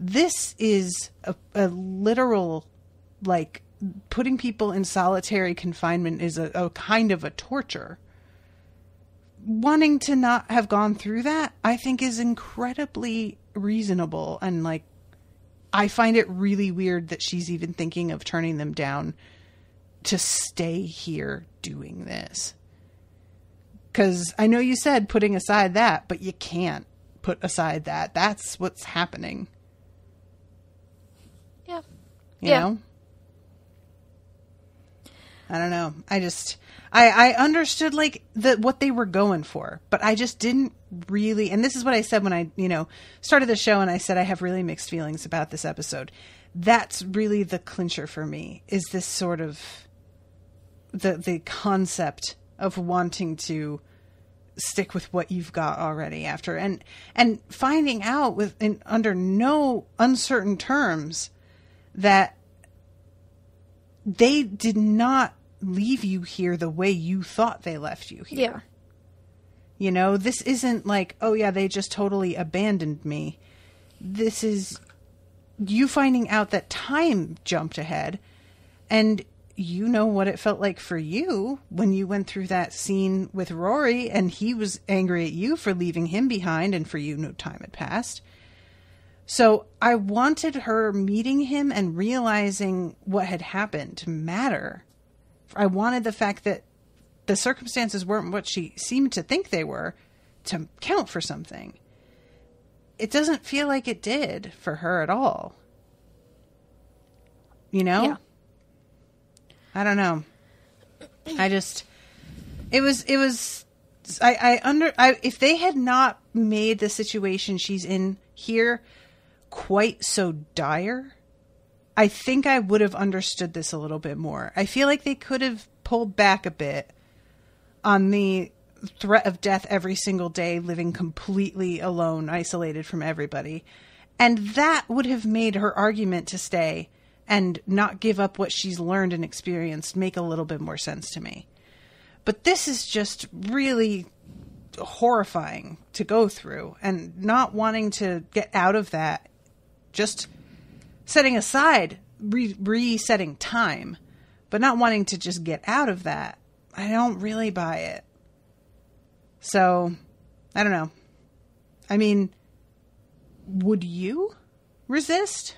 This is a literal, like, putting people in solitary confinement is a kind of a torture. Wanting to not have gone through that, I think, is incredibly reasonable. And, like, I find it really weird that she's even thinking of turning them down to stay here doing this. Because I know you said putting aside that, but you can't put aside that. That's what's happening. Yeah. You know? I don't know. I understood like what they were going for, but I just didn't really, and this is what I said when I, started the show and I said I have really mixed feelings about this episode. That's really the clincher for me, is this sort of the concept of wanting to stick with what you've got already after and finding out under no uncertain terms that they did not leave you here the way you thought they left you here. Yeah. This isn't like, oh yeah, they just totally abandoned me. This is you finding out that time jumped ahead, and you know what it felt like for you when you went through that scene with Rory and he was angry at you for leaving him behind, and for you no time had passed. So I wanted her meeting him and realizing what had happened to matter. I wanted the fact that the circumstances weren't what she seemed to think they were to count for something. It doesn't feel like it did for her at all. Yeah. I don't know. If they had not made the situation she's in here quite so dire, I think I would have understood this a little bit more. I feel like they could have pulled back a bit on the threat of death every single day, living completely alone, isolated from everybody. And that would have made her argument to stay and not give up what she's learned and experienced make a little bit more sense to me. But this is just really horrifying to go through, and not wanting to get out of that, just setting aside resetting time, but not wanting to just get out of that. I don't really buy it. So, I don't know. I mean, would you resist?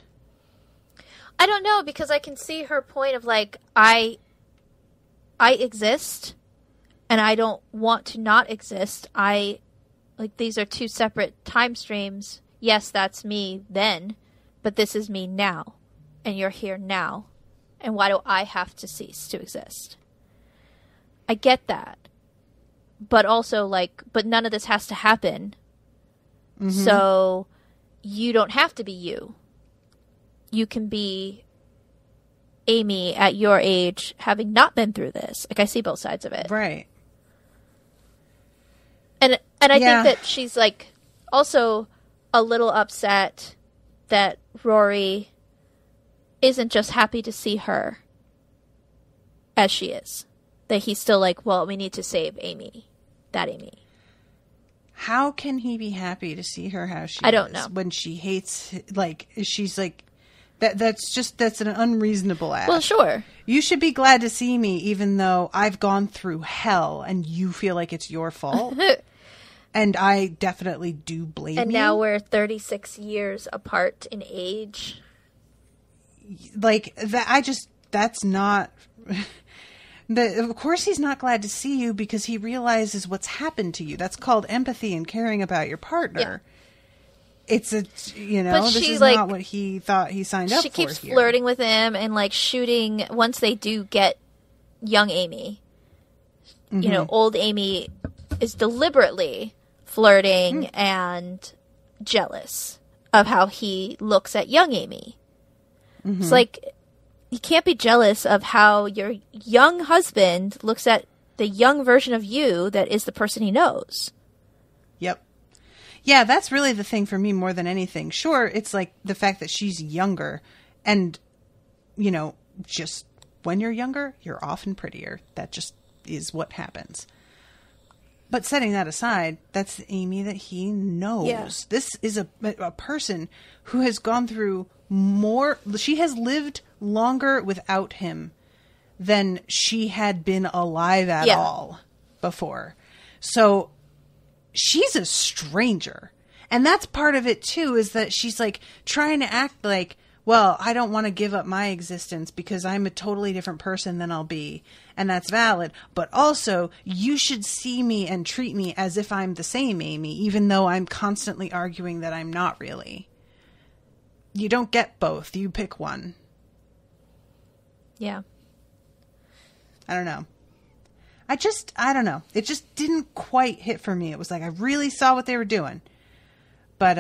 I don't know, because I can see her point of like, I exist and I don't want to not exist. These are two separate time streams. Yes, that's me then, but this is me now, and you're here now. And why do I have to cease to exist? I get that. But also, but none of this has to happen. Mm-hmm. So you don't have to be you. You can be Amy at your age, having not been through this. I see both sides of it. Right. And I think that she's, also a little upset that Rory isn't just happy to see her as she is. That he's still well, we need to save Amy. That Amy. How can he be happy to see her how she is? I don't know. When she hates, she's that's an unreasonable act. Well, sure. You should be glad to see me, even though I've gone through hell and you feel like it's your fault. And I definitely do blame you. And now we're 36 years apart in age. That's not... Of course he's not glad to see you, because he realizes what's happened to you. That's called empathy and caring about your partner. Yeah. It's this is not what he thought he signed up for. She keeps flirting with him and shooting once they do get young Amy. Mm-hmm. Old Amy is deliberately flirting and jealous of how he looks at young Amy. Mm-hmm. It's you can't be jealous of how your young husband looks at the young version of you that is the person he knows. Yep. Yeah, that's really the thing for me more than anything. Sure, it's the fact that she's younger, and, just when you're younger, you're often prettier. That just is what happens. But setting that aside, that's the Amy that he knows. Yeah. This is a person who has gone through more. She has lived longer without him than she had been alive at all before. So she's a stranger. And that's part of it too, is that she's trying to act well, I don't want to give up my existence because I'm a totally different person than I'll be. And that's valid. But also, you should see me and treat me as if I'm the same Amy, even though I'm constantly arguing that I'm not really. You don't get both. You pick one. Yeah. I don't know. I don't know. It just didn't quite hit for me. It was like I really saw what they were doing. But,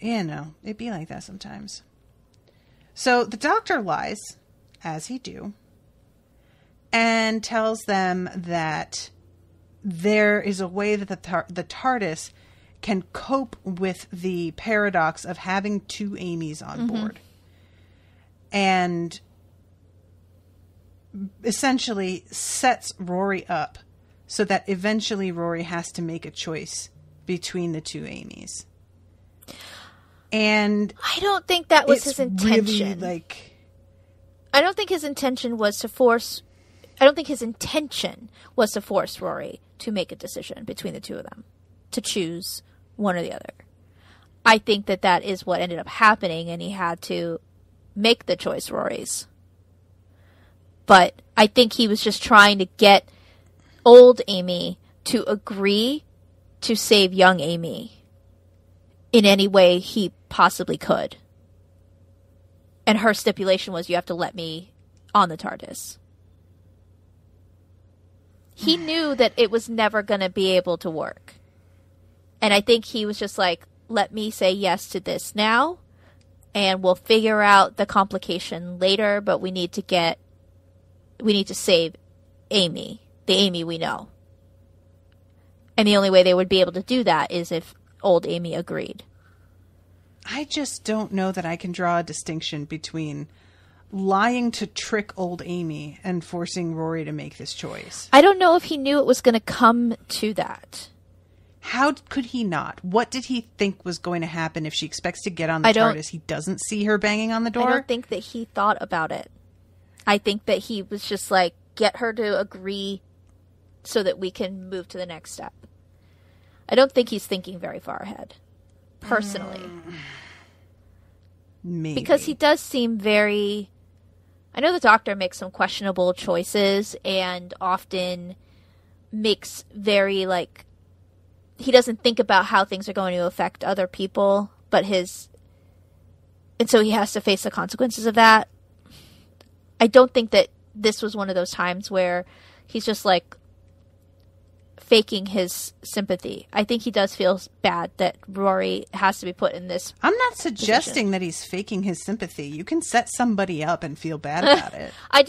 it'd be like that sometimes. So the doctor lies, as he do, and tells them that there is a way that the TARDIS can cope with the paradox of having two Amys on board. And essentially sets Rory up so that eventually Rory has to make a choice between the two Amys. And I don't think that was his intention. Really, I don't think his intention was to force... I don't think his intention was to force Rory to make a decision between the two of them. To choose one or the other. I think that is what ended up happening, and he had to make the choice Rory's. But I think he was just trying to get old Amy to agree to save young Amy in any way he possibly could. And her stipulation was, you have to let me on the TARDIS. He knew that it was never going to be able to work. And I think he was just like, let me say yes to this now, and we'll figure out the complication later, but we need to save Amy, the Amy we know. And the only way they would be able to do that is if old Amy agreed. I just don't know that I can draw a distinction between lying to trick old Amy and forcing Rory to make this choice. I don't know if he knew it was going to come to that. How could he not? What did he think was going to happen if she expects to get on the TARDIS? He doesn't see her banging on the door? I don't think that he thought about it. I think that he was just like, get her to agree so that we can move to the next step. I don't think he's thinking very far ahead, personally. Maybe. Because he does seem very... I know the Doctor makes some questionable choices and often makes very, he doesn't think about how things are going to affect other people, but and so he has to face the consequences of that. I don't think that this was one of those times where he's just faking his sympathy. I think he does feel bad that Rory has to be put in this I'm not suggesting position. That he's faking his sympathy. You can set somebody up and feel bad about it. I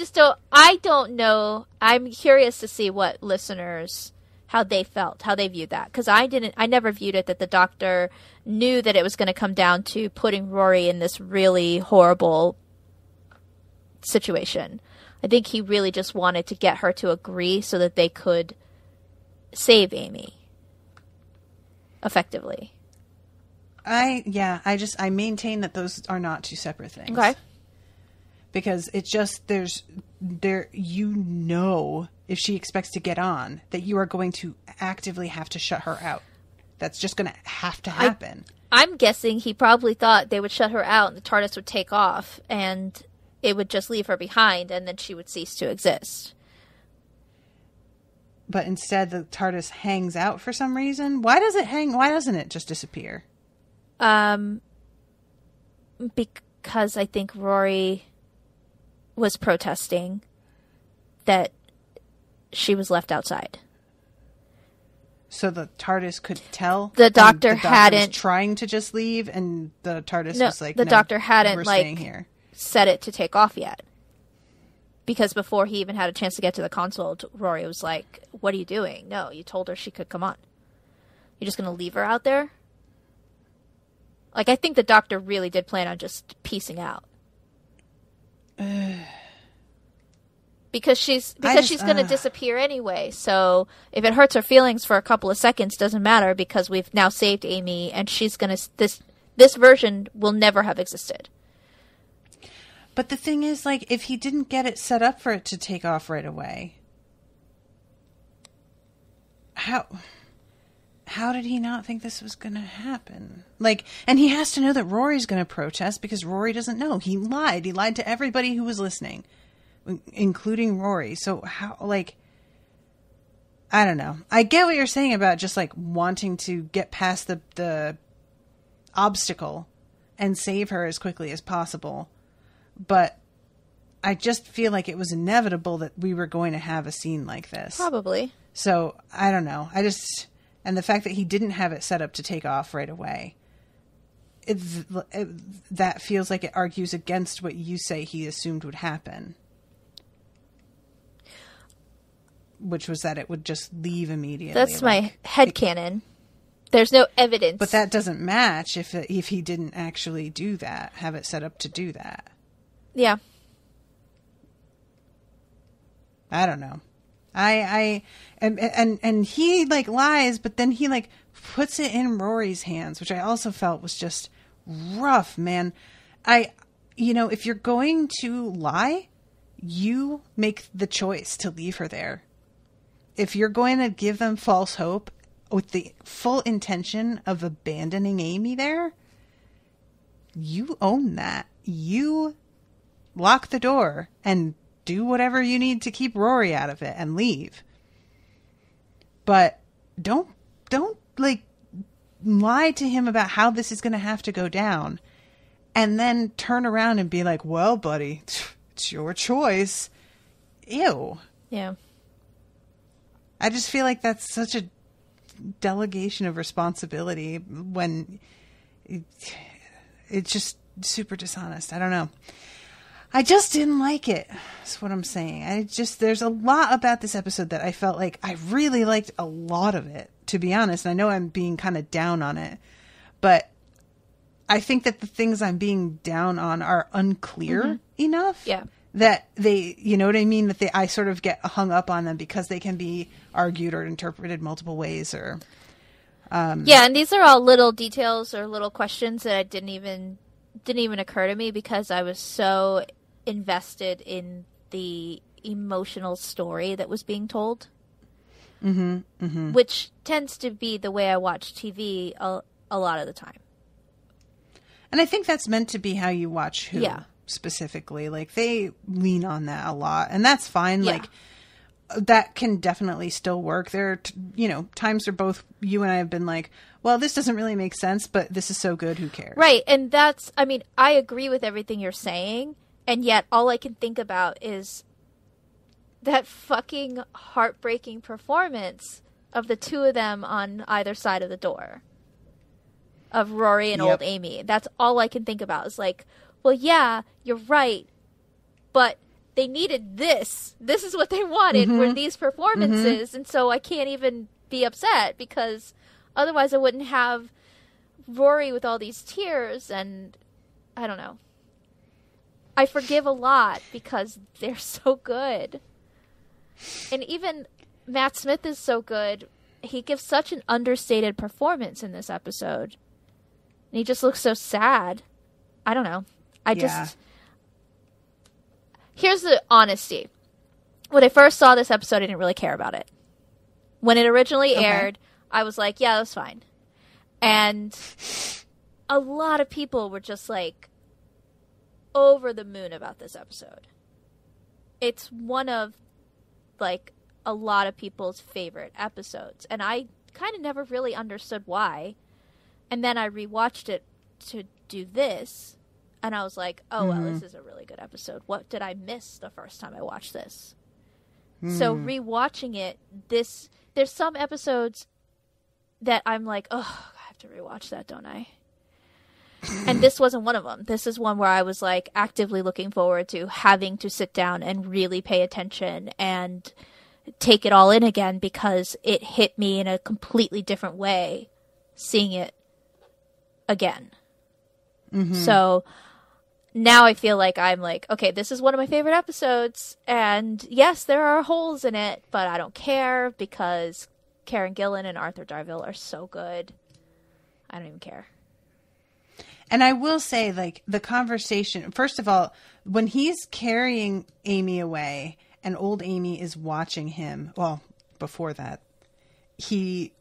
don't know. I'm curious to see what listeners, how they felt, how they viewed that. Because I never viewed it that the Doctor knew that it was going to come down to putting Rory in this really horrible situation. I think he really just wanted to get her to agree so that they could save Amy effectively. I maintain that those are not two separate things. Okay. Because it's just if she expects to get on, that you are going to actively have to shut her out. That's just going to have to happen. I'm guessing he probably thought they would shut her out and the TARDIS would take off and it would just leave her behind and then she would cease to exist. But instead, the TARDIS hangs out for some reason. Why does it hang? Why doesn't it just disappear? Because I think Rory was protesting that she was left outside. So the TARDIS could tell the Doctor hadn't was trying to just leave, and the TARDIS was like, "The Doctor hadn't we're staying here." Set it to take off yet. Because before he even had a chance to get to the console, Rory was like, what are you doing? No, you told her she could come on. You're just going to leave her out there? I think the Doctor really did plan on just piecing out. Because she's going to disappear anyway. So if it hurts her feelings for a couple of seconds, doesn't matter because we've now saved Amy and she's going to... This version will never have existed. But the thing is, if he didn't get it set up for it to take off right away, how did he not think this was going to happen? And he has to know that Rory's going to protest because Rory doesn't know. He lied. He lied to everybody who was listening, including Rory. So how, I don't know. I get what you're saying about just, wanting to get past the obstacle and save her as quickly as possible. But I just feel like it was inevitable that we were going to have a scene like this. Probably. So, I don't know. And the fact that he didn't have it set up to take off right away, that feels like it argues against what you say he assumed would happen. Which was that it would just leave immediately. That's my headcanon. There's no evidence. But that doesn't match if he didn't actually do that, have it set up to do that. Yeah. I don't know. And he like lies, but then he like puts it in Rory's hands, which I also felt was just rough, man. If you're going to lie, you make the choice to leave her there. If you're going to give them false hope with the full intention of abandoning Amy there, you own that. You lock the door and do whatever you need to keep Rory out of it and leave. But don't like lie to him about how this is going to have to go down and then turn around and be like, well, buddy, it's your choice. Ew. Yeah. I just feel like that's such a delegation of responsibility when it's just super dishonest. I don't know. I just didn't like it. That's what I'm saying. There's a lot about this episode that I felt like I really liked a lot of it, to be honest. And I know I'm being kind of down on it, but I think that the things I'm being down on are unclear enough. Yeah. That they, you know what I mean? That I sort of get hung up on them because they can be argued or interpreted multiple ways or. Yeah. And these are all little details or little questions that didn't even occur to me because I was so invested in the emotional story that was being told, which tends to be the way I watch TV a lot of the time. And I think that's meant to be how you watch Who specifically. Like they lean on that a lot, and that's fine. Yeah. Like that can definitely still work. There are, times where both you and I have been like, well, this doesn't really make sense, but this is so good, who cares? Right, and I agree with everything you're saying, and yet all I can think about is that fucking heartbreaking performance of the two of them on either side of the door. Of Rory and old Amy. That's all I can think about. Is like, well, yeah, you're right, but they needed this. This is what they wanted were these performances, and so I can't even be upset because otherwise I wouldn't have Rory with all these tears, and I don't know. I forgive a lot because they're so good. And even Matt Smith is so good. He gives such an understated performance in this episode. And he just looks so sad. I don't know. Here's the honesty. When I first saw this episode, I didn't really care about it. When it originally aired, I was like, yeah, that's fine. And a lot of people were just like over the moon about this episode. It's one of like a lot of people's favorite episodes. And I kind of never really understood why. And then I rewatched it to do this. And I was like, oh, well, this is a really good episode. What did I miss the first time I watched this? So rewatching it, there's some episodes that I'm like, oh, I have to rewatch that, don't I? And this wasn't one of them. This is one where I was like actively looking forward to having to sit down and really pay attention and take it all in again because it hit me in a completely different way seeing it again. So now I feel like I'm like, okay, this is one of my favorite episodes, and yes, there are holes in it, but I don't care because Karen Gillan and Arthur Darvill are so good. I don't even care. And I will say, like, the conversation, first of all, when he's carrying Amy away and old Amy is watching him, well, before that, he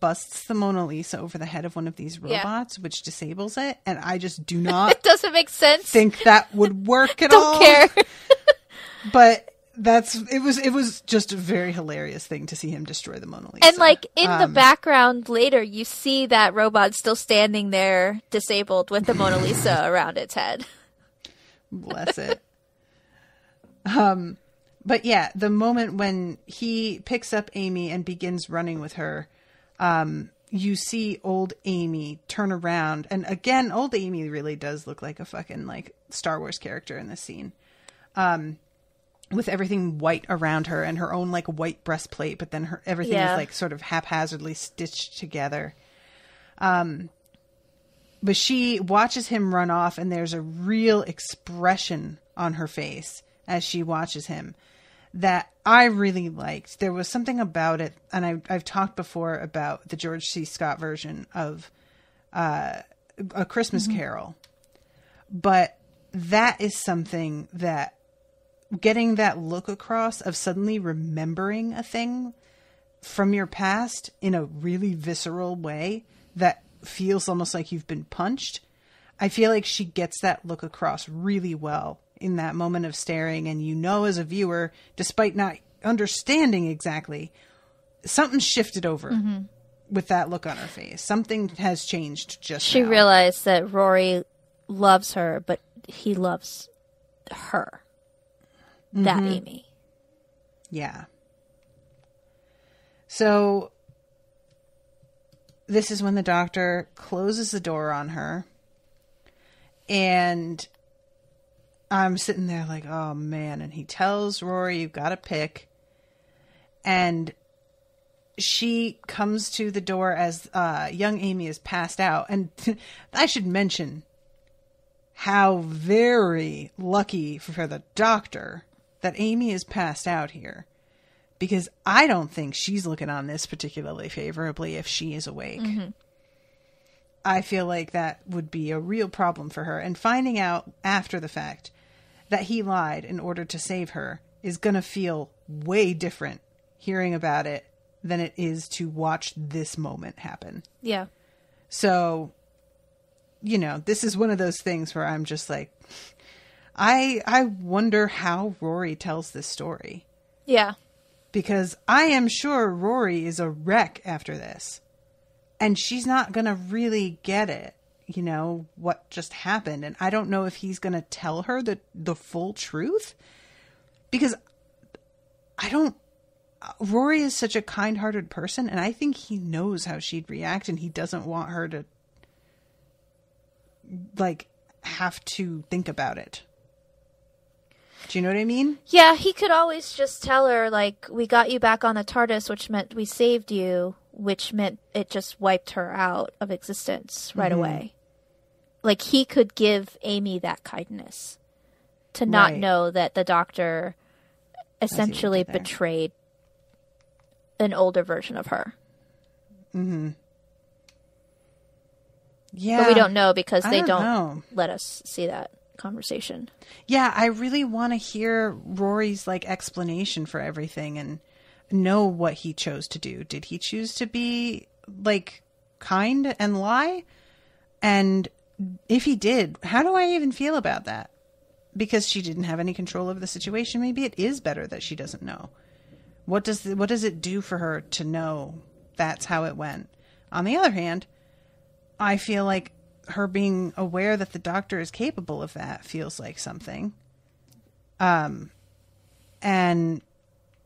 busts the Mona Lisa over the head of one of these robots, which disables it. And I just do not it doesn't make sense. Think that would work at all. Don't care. But it was just a very hilarious thing to see him destroy the Mona Lisa. And like in the background later, you see that robot still standing there disabled with the Mona Lisa around its head. Bless it. But yeah, the moment when he picks up Amy and begins running with her, you see old Amy turn around. And again, old Amy really does look like a fucking like Star Wars character in this scene. With everything white around her and her own like white breastplate, but then everything is like sort of haphazardly stitched together. But she watches him run off, and there's a real expression on her face as she watches him that I really liked. There was something about it, and I've talked before about the George C. Scott version of A Christmas Carol. But that is something that getting that look across of suddenly remembering a thing from your past in a really visceral way that feels almost like you've been punched. I feel like she gets that look across really well in that moment of staring. And you know, as a viewer, despite not understanding exactly, something's shifted over with that look on her face. Something has changed just She now. realized that Rory loves her, but he loves her. That Amy. Yeah. So this is when the doctor closes the door on her. And I'm sitting there like, oh man. And he tells Rory, you've got to pick. And she comes to the door as young Amy is passed out. And I should mention how very lucky for the doctor that Amy is passed out here, because I don't think she's looking on this particularly favorably if she is awake. I feel like that would be a real problem for her. And finding out after the fact that he lied in order to save her is going to feel way different hearing about it than it is to watch this moment happen. Yeah. So, you know, this is one of those things where I'm just like, I wonder how Rory tells this story. Yeah. Because I am sure Rory is a wreck after this. And she's not going to really get it, you know, what just happened. And I don't know if he's going to tell her the full truth. Because Rory is such a kind-hearted person, and I think he knows how she'd react, and he doesn't want her to, like, have to think about it. Do you know what I mean? Yeah, he could always just tell her, like, we got you back on the TARDIS, which meant we saved you, which meant it just wiped her out of existence right away. Like, he could give Amy that kindness to not know that the doctor essentially betrayed an older version of her. Yeah. But we don't know because they don't don't know. let us see that conversation. Yeah, I really want to hear Rory's like explanation for everything and know what he chose to do. Did he choose to be like kind and lie? And if he did, how do I even feel about that? Because she didn't have any control over the situation. Maybe it is better that she doesn't know. What does it do for her to know that's how it went? On the other hand, I feel like her being aware that the doctor is capable of that feels like something. And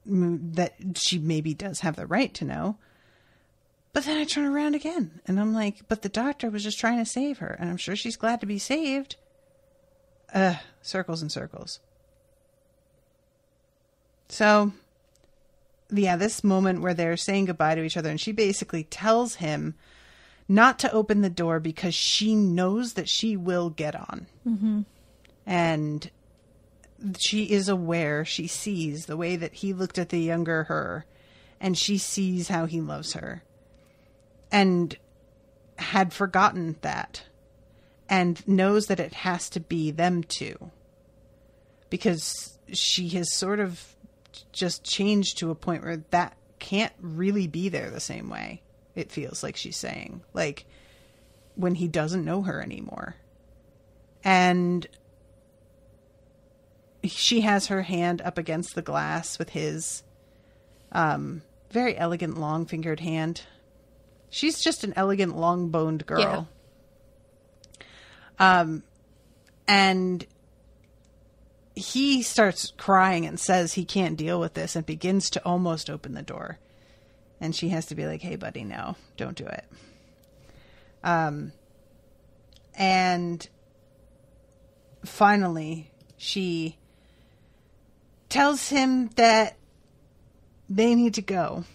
that she maybe does have the right to know. But then I turn around again and I'm like, but the doctor was just trying to save her. And I'm sure she's glad to be saved. Circles and circles. So, yeah, this moment where they're saying goodbye to each other and she basically tells him not to open the door because she knows that she will get on. And she is aware, she sees the way that he looked at the younger her, and she sees how he loves her. And had forgotten that. And knows that it has to be them two. Because she has sort of just changed to a point where that can't really be there the same way. It feels like she's saying. Like, when he doesn't know her anymore. And she has her hand up against the glass with his very elegant, long-fingered hand. She's just an elegant, long-boned girl. Yeah. And he starts crying and says he can't deal with this and begins to almost open the door. And she has to be like, hey, buddy, no, don't do it. And finally, she tells him that they need to go.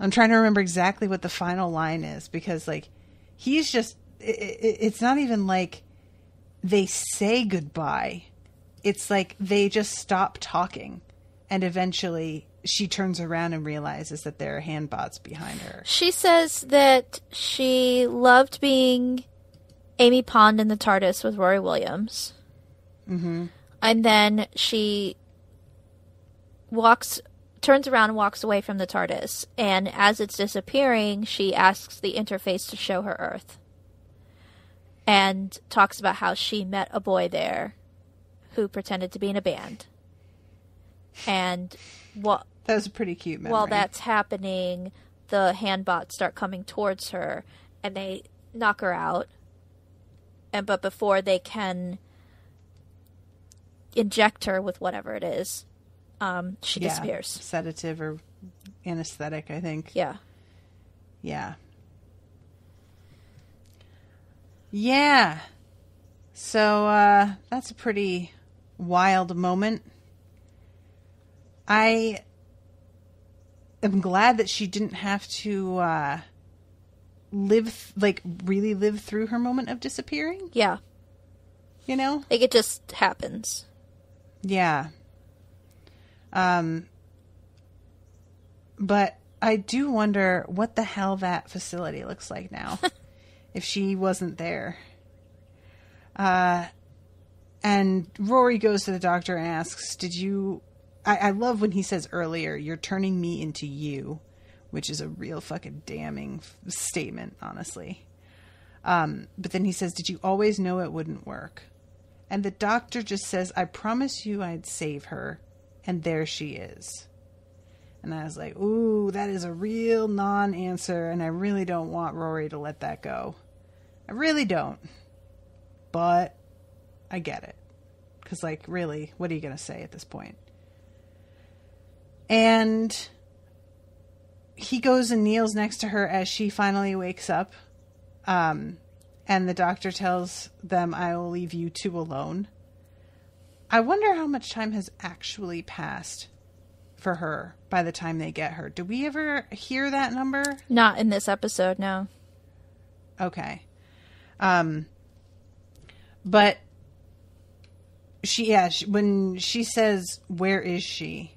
I'm trying to remember exactly what the final line is because, like, he's just, it's not even like they say goodbye. It's like they just stop talking. And eventually she turns around and realizes that there are handbots behind her. She says that she loved being Amy Pond in the TARDIS with Rory Williams. Mm-hmm. And then she turns around and walks away from the TARDIS. And as it's disappearing, she asks the interface to show her Earth. And talks about how she met a boy there who pretended to be in a band. And that was a pretty cute memory. While that's happening, the handbots start coming towards her, and they knock her out. But before they can inject her with whatever it is, she disappears. Sedative or anesthetic, I think. Yeah. Yeah. Yeah. So that's a pretty wild moment. I am glad that she didn't have to really live through her moment of disappearing. Yeah. You know? Like, it just happens. Yeah. But I do wonder what the hell that facility looks like now. If she wasn't there. And Rory goes to the doctor and asks, I love when he says earlier, you're turning me into you, which is a real fucking damning statement, honestly. But then he says, did you always know it wouldn't work? And the doctor just says, I promise you I'd save her. And there she is. And I was like, ooh, that is a real non-answer. And I really don't want Rory to let that go. I really don't. But I get it. Because, like, really, what are you going to say at this point? And he goes and kneels next to her as she finally wakes up. And the doctor tells them, I will leave you two alone. I wonder how much time has actually passed for her by the time they get her. Do we ever hear that number? Not in this episode, no. Okay. But when she says, where is she?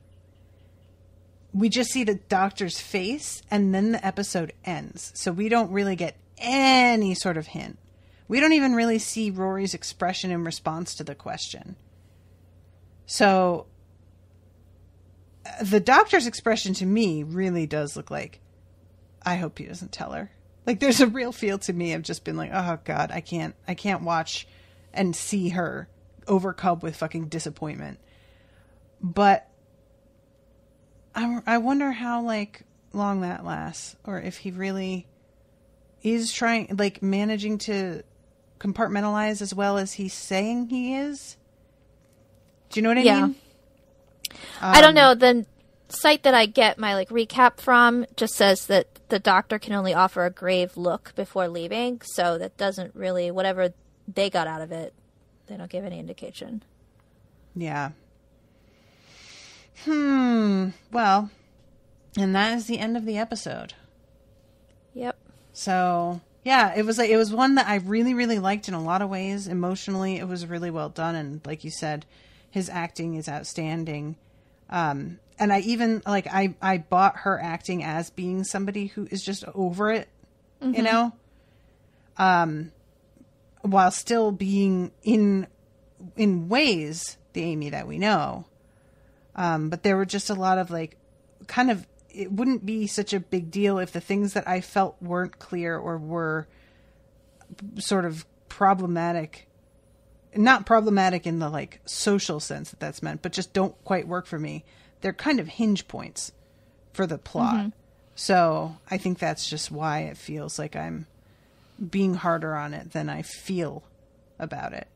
We just see the doctor's face and then the episode ends. So we don't really get any sort of hint. We don't even really see Rory's expression in response to the question. So the doctor's expression to me really does look like, I hope he doesn't tell her. Like, there's a real feel to me of just been like, oh God, I can't watch and see her overcome with fucking disappointment. But I wonder how, like, long that lasts, or if he really is trying, like, managing to compartmentalize as well as he's saying he is. Do you know what I mean? I don't know. The site that I get my, like, recap from just says that the doctor can only offer a grave look before leaving, so that doesn't really, whatever they got out of it, they don't give any indication. Yeah. Well, and that is the end of the episode. Yep. So, yeah, it was one that I really, really liked in a lot of ways. Emotionally, it was really well done, and like you said, his acting is outstanding. And I even, like, I bought her acting as being somebody who is just over it, you know? While still being in ways the Amy that we know. But there were just a lot of, like, kind of, it wouldn't be such a big deal if the things that I felt weren't clear or were sort of problematic. Not problematic in the, like, social sense that's meant, but just don't quite work for me. They're kind of hinge points for the plot. So I think that's just why it feels like I'm being harder on it than I feel about it.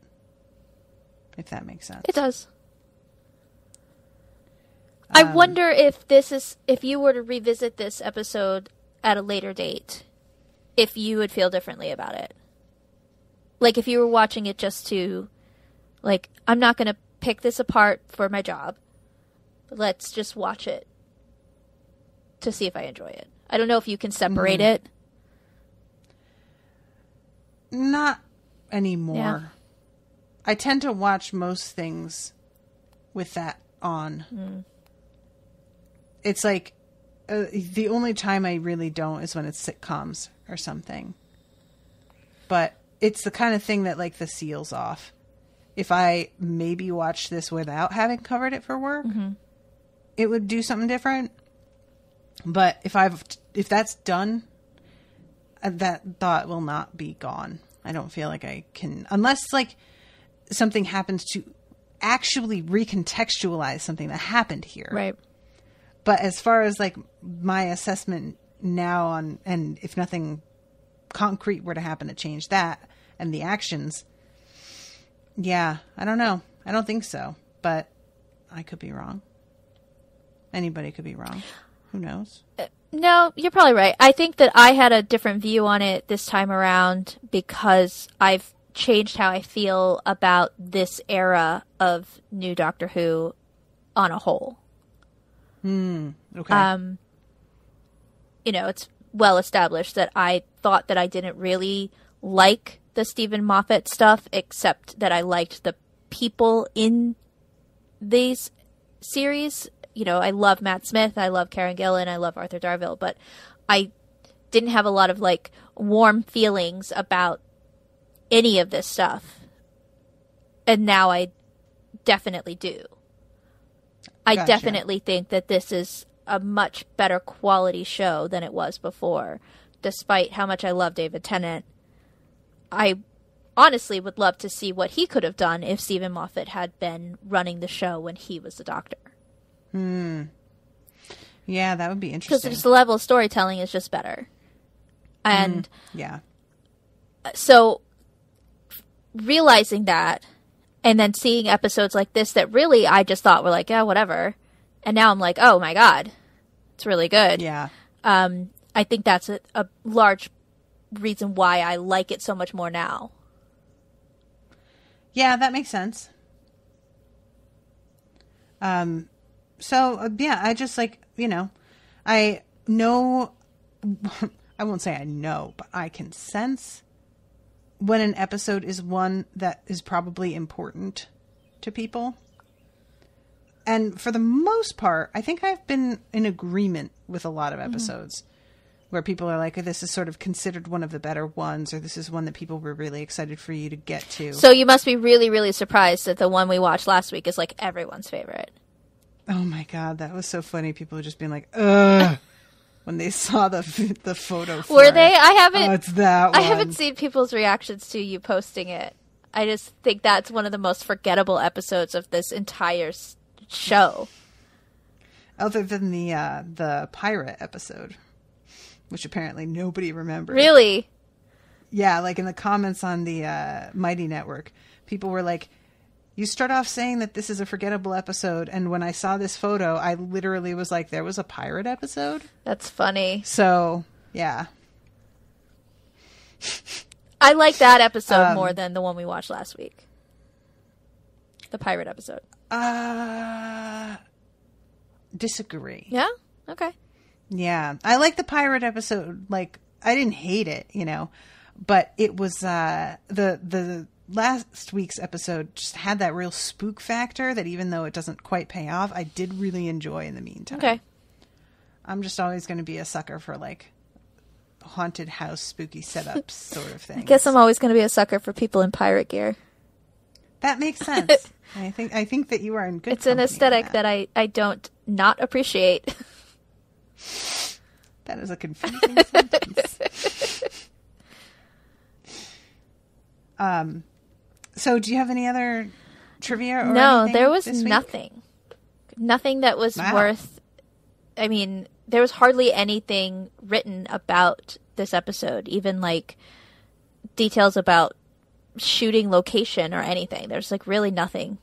if that makes sense. It does. I wonder if you were to revisit this episode at a later date, if you would feel differently about it. Like, if you were watching it just to, like, I'm not going to pick this apart for my job. Let's just watch it to see if I enjoy it. I don't know if you can separate it. Not anymore. Yeah. I tend to watch most things with that on. It's like the only time I really don't is when it's sitcoms or something. But it's the kind of thing that, like, the seals off. If I maybe watched this without having covered it for work, it would do something different. But if that's done, that thought will not be gone. I don't feel like I can, unless, like, something happens to actually recontextualize something that happened here. Right. But as far as, like, my assessment now on, and if nothing concrete were to happen to change that and the actions, yeah, I don't know. I don't think so. But I could be wrong. Anybody could be wrong. Who knows? No, you're probably right. I think that I had a different view on it this time around because I've changed how I feel about this era of new Doctor Who on a whole. Okay. You know, it's well established that I thought that I didn't really like the Stephen Moffat stuff, except that I liked the people in these series. You know, I love Matt Smith, I love Karen Gillan, I love Arthur Darvill, but I didn't have a lot of, like, warm feelings about any of this stuff. And now I definitely do. I Gotcha. definitely think that this is a much better quality show than it was before, despite how much I love David Tennant. I honestly would love to see what he could have done if Stephen Moffat had been running the show when he was the Doctor. Yeah, that would be interesting. Because the level of storytelling is just better. And yeah. so realizing that and then seeing episodes like this that really I just thought were like, yeah, whatever. And now I'm like, oh my God, it's really good. Yeah. I think that's a large reason why I like it so much more now. Yeah, that makes sense. So, yeah, I just, like, you know, I know, I won't say I know, but I can sense when an episode is one that is probably important to people. And for the most part, I think I've been in agreement with a lot of episodes where people are like, this is sort of considered one of the better ones, or this is one that people were really excited for you to get to. So you must be really, really surprised that the one we watched last week is, like, everyone's favorite. Oh my God, that was so funny. People were just being like, ugh, when they saw the photo. For Were they? I haven't. Oh, it's that one. I haven't seen people's reactions to you posting it. I just think that's one of the most forgettable episodes of this entire show. Other than the pirate episode, which apparently nobody remembered. Really? Yeah, like in the comments on the Mighty Network, people were like, you start off saying that this is a forgettable episode, and when I saw this photo, I literally was like, there was a pirate episode? That's funny. So, yeah. I like that episode more than the one we watched last week. The pirate episode. Disagree. Yeah? Okay. Yeah. I like the pirate episode. Like, I didn't hate it, you know, but it was, the last week's episode just had that real spook factor that even though it doesn't quite pay off, I did really enjoy in the meantime. Okay. I'm just always going to be a sucker for, like, haunted house spooky setups sort of thing. I guess I'm always going to be a sucker for people in pirate gear. That makes sense. I think that you are in good It's an company aesthetic in that I don't not appreciate. That is a confusing sentence. So do you have any other trivia or No, anything there was this week? nothing. Nothing that was Wow. worth... I mean, there was hardly anything written about this episode. Even, like, details about shooting location or anything. There's like really nothing.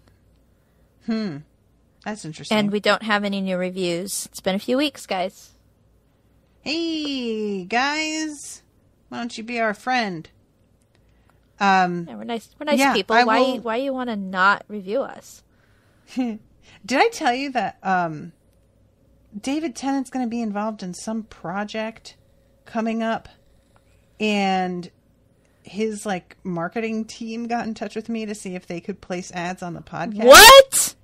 That's interesting. And we don't have any new reviews. It's been a few weeks, guys. Hey, guys. Why don't you be our friend? Yeah, we're nice people. Why you want to not review us? Did I tell you that David Tennant's going to be involved in some project coming up, and his like marketing team got in touch with me to see if they could place ads on the podcast? What?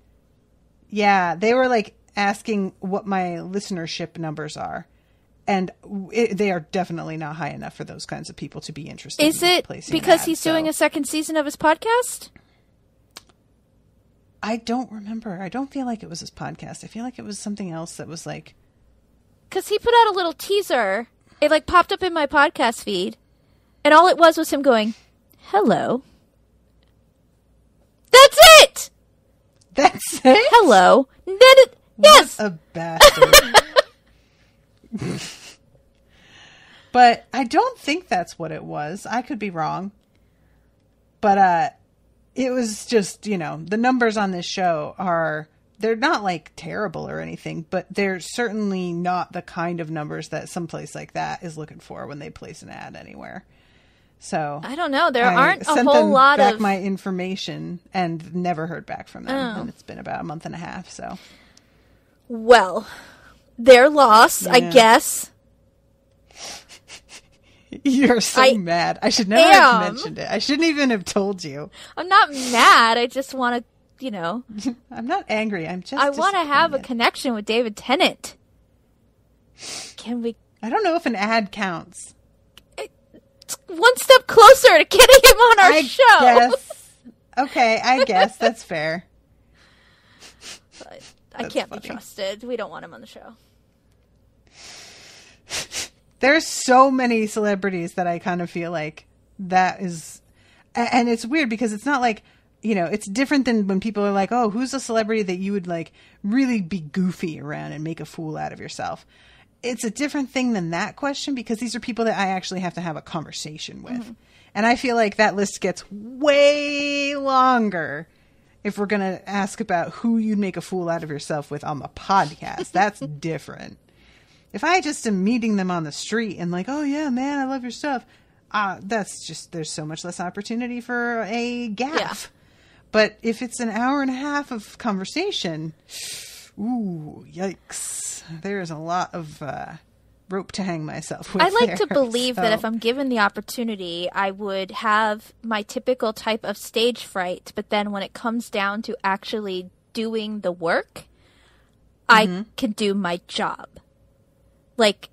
Yeah, they were like asking what my listenership numbers are. And they are definitely not high enough for those kinds of people to be interested. Is it because he's doing a second season of his podcast? I don't remember. I don't feel like it was his podcast. I feel like it was something else that was like... Because he put out a little teaser. It like popped up in my podcast feed. And all it was him going, hello. That's it! That's it? Hello. Yes! What a bastard. But I don't think that's what it was. I could be wrong. But it was just, the numbers on this show they're not like terrible or anything, but they're certainly not the kind of numbers that someplace like that is looking for when they place an ad anywhere. So I don't know. There aren't a sent whole them lot back of my information and never heard back from them. And it's been about a month and a half. So, well, they're lost, I guess. You're so mad. I should never have mentioned it. I shouldn't even have told you. I'm not mad. I just want to, I'm not angry. I'm just I want to have a connection with David Tennant. Can we? I don't know if an ad counts. It's one step closer to getting him on our show. Guess. Okay, I guess. That's fair. But I can't be trusted. We don't want him on the show. There's so many celebrities that I kind of feel like that is... And it's weird because it's not like, it's different than when people are like, oh, who's a celebrity that you would like really be goofy around and make a fool out of yourself? It's a different thing than that question because these are people that I actually have to have a conversation with. Mm-hmm. And I feel like that list gets way longer if we're going to ask about who you'd make a fool out of yourself with on the podcast. That's different. If I just am meeting them on the street and like, oh yeah, man, I love your stuff. That's just, there's so much less opportunity for a gaffe. Yeah. But if it's an hour and a half of conversation, ooh, yikes. There's a lot of rope to hang myself with. I like to believe that if I'm given the opportunity, I would have my typical type of stage fright. But then when it comes down to actually doing the work, I can do my job. Like,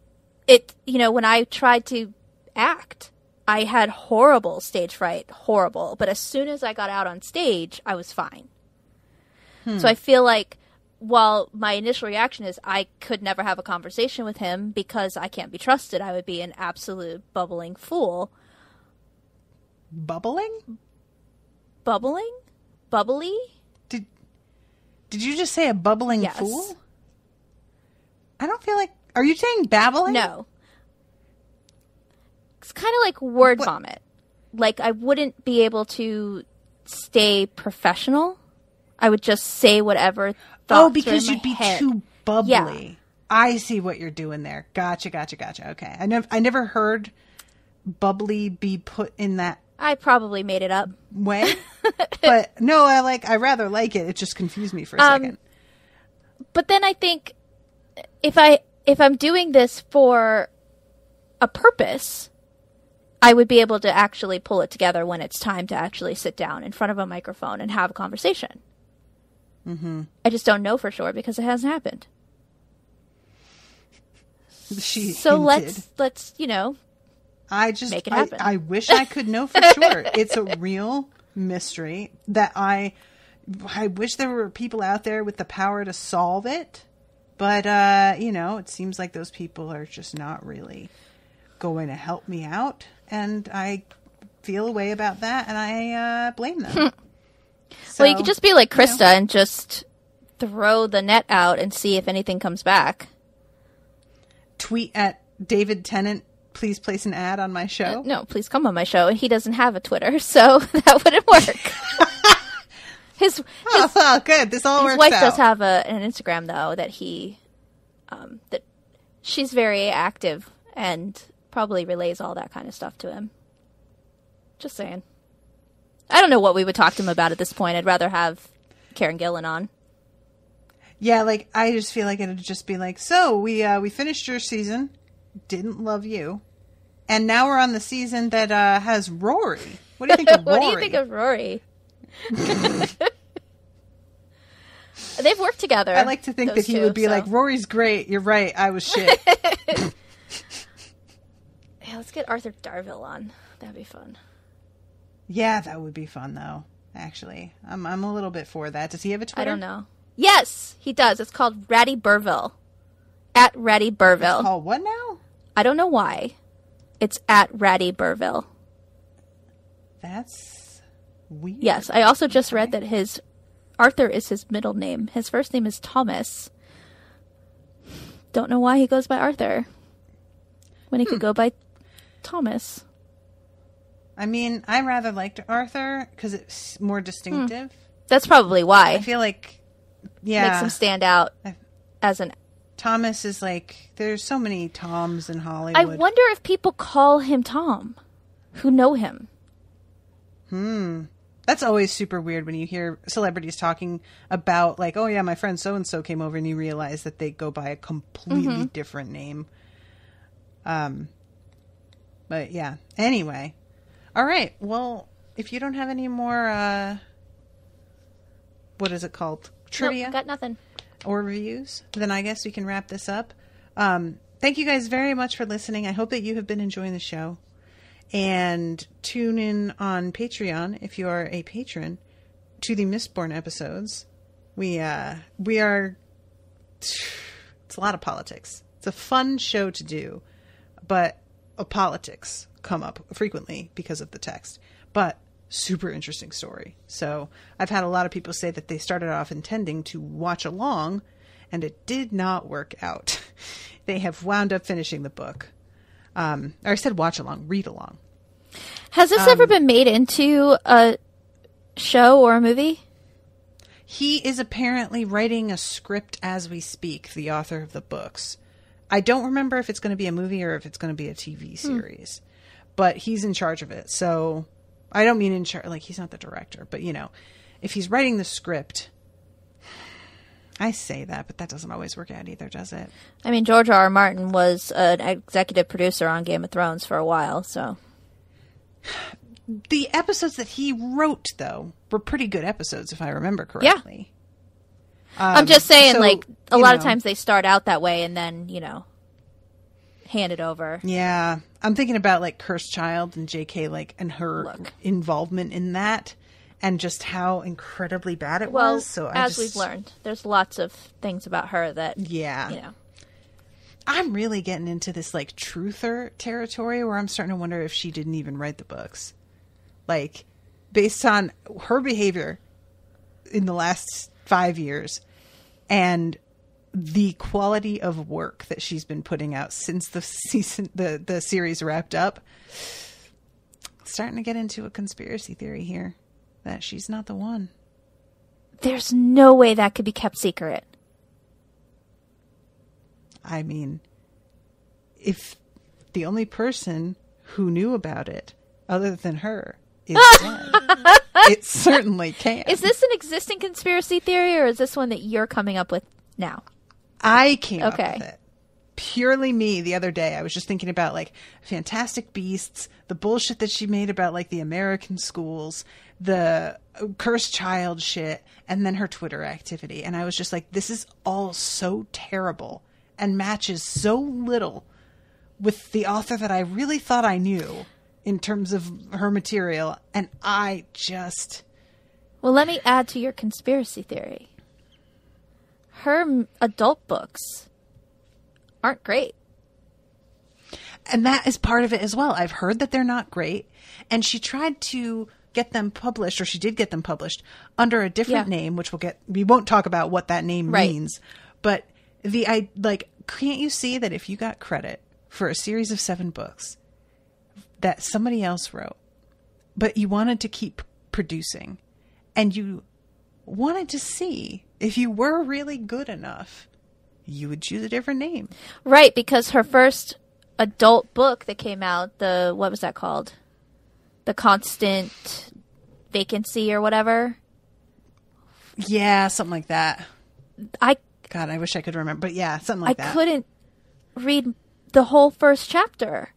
when I tried to act, I had horrible stage fright, horrible. But as soon as I got out on stage, I was fine. So I feel like while my initial reaction is I could never have a conversation with him because I can't be trusted, I would be an absolute bubbling fool. Bubbling? Bubbling? Bubbly? Did you just say a bubbling fool? I don't feel like... Are you saying babbling? No. It's kind of like word vomit. Like, I wouldn't be able to stay professional. I would just say whatever thoughts because were in you'd be my head. too bubbly. Yeah. I see what you're doing there. Gotcha. Okay. I never heard bubbly be put in that I probably made it up. way. But no, I rather like it. It just confused me for a second. But then I think if I'm doing this for a purpose, I would be able to actually pull it together when it's time to actually sit down in front of a microphone and have a conversation. Mm-hmm. I just don't know for sure because it hasn't happened. So let's make it happen. I wish I could know for sure. It's a real mystery that I wish there were people out there with the power to solve it. But, it seems like those people are just not really going to help me out. And I feel a way about that, and I blame them. So, well, you could just be like Krista and just throw the net out and see if anything comes back. Tweet at David Tennant please place an ad on my show? No, please come on my show. And he doesn't have a Twitter, so that wouldn't work. His good. This all works out. His wife does have an Instagram, though, that that she's very active and probably relays all that kind of stuff to him. Just saying. I don't know what we would talk to him about at this point. I'd rather have Karen Gillan on. Yeah, like, I just feel like it'd just be like, so we finished your season, didn't love you, and now we're on the season that has Rory. What do you think of Rory? What do you think of Rory? They've worked together. I like to think that he would be like, Rory's great, you're right, I was shit. Yeah, let's get Arthur Darvill on. That'd be fun. Yeah, that would be fun, though, actually. I'm a little bit for that. Does he have a Twitter? I don't know. Yes, he does. It's called Ratty Burville. At Ratty Burville. It's called what now? I don't know why. It's at Ratty Burville. That's weird. Yes, I also just read that Arthur is his middle name. His first name is Thomas. Don't know why he goes by Arthur when he could go by Thomas. I mean, I rather liked Arthur because it's more distinctive. That's probably why. I feel like, yeah. Makes him stand out as an... Thomas is like, there's so many Toms in Hollywood. I wonder if people call him Tom who know him. That's always super weird when you hear celebrities talking about, like, oh yeah, my friend so-and-so came over, and you realize that they go by a completely different name. But yeah, anyway. All right, well, if you don't have any more, what is it called? Trivia? Nope, got nothing. Or reviews, then I guess we can wrap this up. Thank you guys very much for listening. I hope that you have been enjoying the show. And tune in on Patreon if you are a patron to the Mistborn episodes. We are... It's a lot of politics. It's a fun show to do, but politics come up frequently because of the text. But super interesting story. So I've had a lot of people say that they started off intending to watch along, and it did not work out. They have wound up finishing the book. Or I said watch along, read along. Has this ever been made into a show or a movie? He is apparently writing a script as we speak, the author of the books. I don't remember if it's going to be a movie or if it's going to be a TV series. But he's in charge of it. So I don't mean in charge, like he's not the director. But, you know, if he's writing the script, I say that, but that doesn't always work out either, does it? I mean, George R. R. Martin was an executive producer on Game of Thrones for a while, so... The episodes that he wrote, though, were pretty good episodes, if I remember correctly. Yeah. I'm just saying, so, like, a lot of times they start out that way and then, you know, hand it over. Yeah. I'm thinking about, like, Cursed Child and J.K., like, and her involvement in that and just how incredibly bad it was. So as we've learned, there's lots of things about her that, you know. I'm really getting into this, like, truther territory where I'm starting to wonder if she didn't even write the books. Like, based on her behavior in the last 5 years and the quality of work that she's been putting out since the series wrapped up, starting to get into a conspiracy theory here that she's not the one. There's no way that could be kept secret. I mean, if the only person who knew about it, other than her, is dead, it certainly can. Is this an existing conspiracy theory, or is this one that you're coming up with now? I came up with it. Purely me the other day. I was just thinking about, like, Fantastic Beasts, the bullshit that she made about, like, the American schools, the Cursed Child shit, and then her Twitter activity. And I was just like, this is all so terrible and matches so little with the author that I really thought I knew in terms of her material. And I just... Well, let me add to your conspiracy theory. Her adult books aren't great. And that is part of it as well. I've heard that they're not great. And she tried to get them published, or she did get them published, under a different name, which we won't talk about what that name means. But can't you see that if you got credit for a series of 7 books that somebody else wrote, but you wanted to keep producing, and you wanted to see if you were really good enough, you would choose a different name. Right, because her first adult book that came out, what was that called? The Constant Vacancy or whatever? Yeah, something like that. I wish I could remember. But yeah, something like that. I couldn't read the whole first chapter.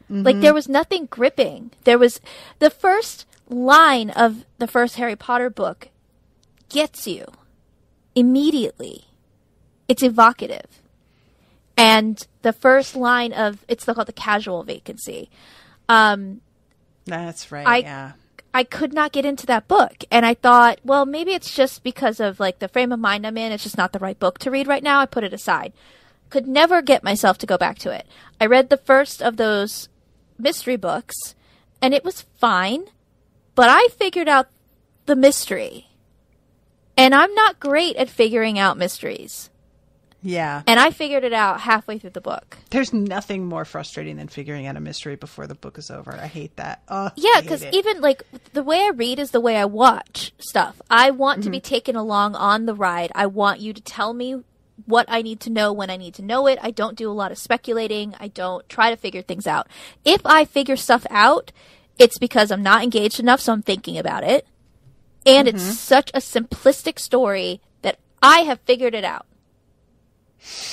Like, there was nothing gripping. There was the first line of the first Harry Potter book gets you immediately. It's evocative. And the first line of, it's called The Casual Vacancy. That's right, yeah. I could not get into that book. And I thought, well, maybe it's just because of like the frame of mind I'm in. It's just not the right book to read right now. I put it aside. Could never get myself to go back to it. I read the first of those mystery books and it was fine, but I figured out the mystery. And I'm not great at figuring out mysteries. Yeah. And I figured it out halfway through the book. There's nothing more frustrating than figuring out a mystery before the book is over. I hate that. Yeah, because even like the way I read is the way I watch stuff. I want to be taken along on the ride. I want you to tell me what I need to know when I need to know it. I don't do a lot of speculating. I don't try to figure things out. If I figure stuff out, it's because I'm not engaged enough, so I'm thinking about it. And it's such a simplistic story that I have figured it out.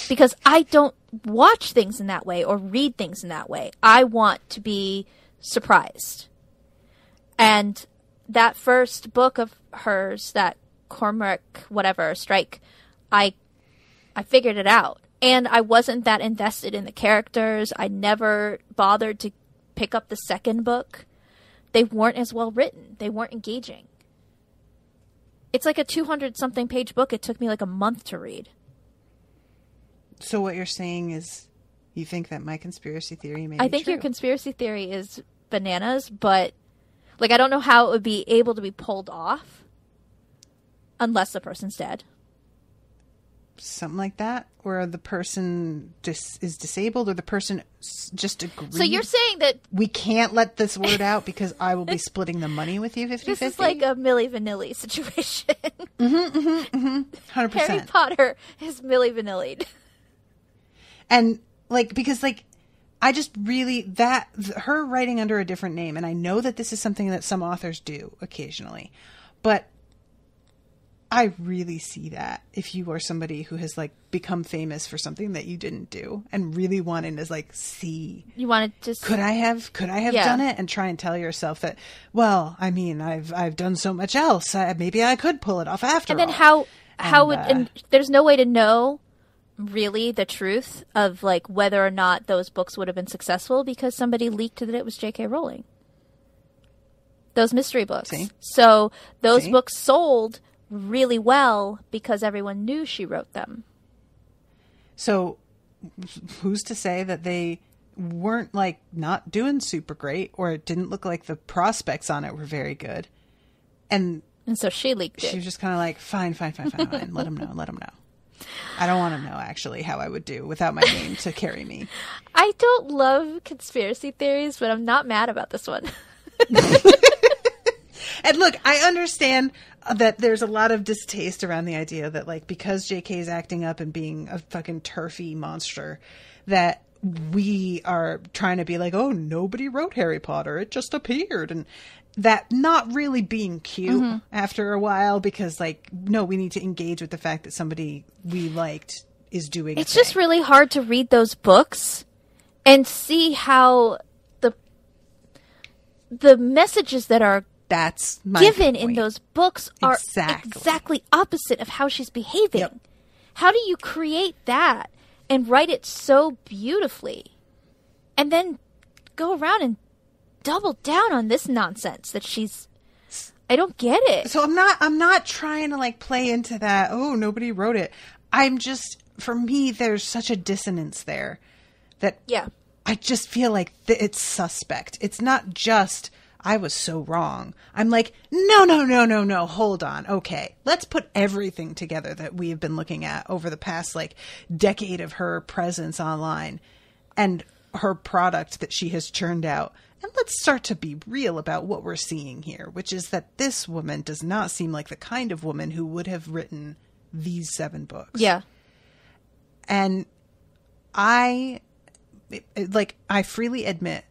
Because I don't watch things in that way or read things in that way. I want to be surprised. And that first book of hers, that Cormac, whatever, Strike, I figured it out. And I wasn't that invested in the characters. I never bothered to pick up the second book. They weren't as well written. They weren't engaging. It's like a 200-something page book. It took me like a month to read. So what you're saying is you think that my conspiracy theory may be I think true. your conspiracy theory is bananas, but like I don't know how it would be able to be pulled off unless the person's dead. Something like that? Or the person is disabled, or the person just agreed? So you're saying that we can't let this word out because I will be splitting the money with you 50-50? this is like a Milli Vanilli situation. 100%. Harry Potter is Milli Vanilli'd. And like, because like, I just really, her writing under a different name, and I know that this is something that some authors do occasionally, but I really see that if you are somebody who has like become famous for something that you didn't do and really wanting to like see, you want to just, could I have done it, and try and tell yourself that, well, I mean, I've done so much else. Maybe I could pull it off after all. And then and there's no way to know really the truth of like whether or not those books would have been successful because somebody leaked that it was J.K. Rowling. Those mystery books. See? So those books sold really well because everyone knew she wrote them. So who's to say that they weren't like not doing super great, or it didn't look like the prospects on it were very good. And so she leaked it. She was just kind of like, fine. Let them know. I don't want to know, actually, how I would do without my name to carry me. I don't love conspiracy theories, but I'm not mad about this one. And look, I understand that there's a lot of distaste around the idea that, like, because JK is acting up and being a fucking turfy monster, that we are trying to be like, oh, nobody wrote Harry Potter. It just appeared. And that not really being cute after a while, because like, no, we need to engage with the fact that somebody we liked is doing it's just really hard to read those books and see how the messages that are given in those books are exactly opposite of how she's behaving. Yep. How do you create that and write it so beautifully and then go around and double down on this nonsense that I don't get it. So I'm not trying to like play into that, oh, nobody wrote it. I'm just, for me, there's such a dissonance there that I just feel like it's suspect. It's not just, I was so wrong. I'm like, no, hold on. Okay, let's put everything together that we have been looking at over the past like decade of her presence online and her product that she has churned out. And let's start to be real about what we're seeing here, which is that this woman does not seem like the kind of woman who would have written these 7 books. Yeah. And I freely admit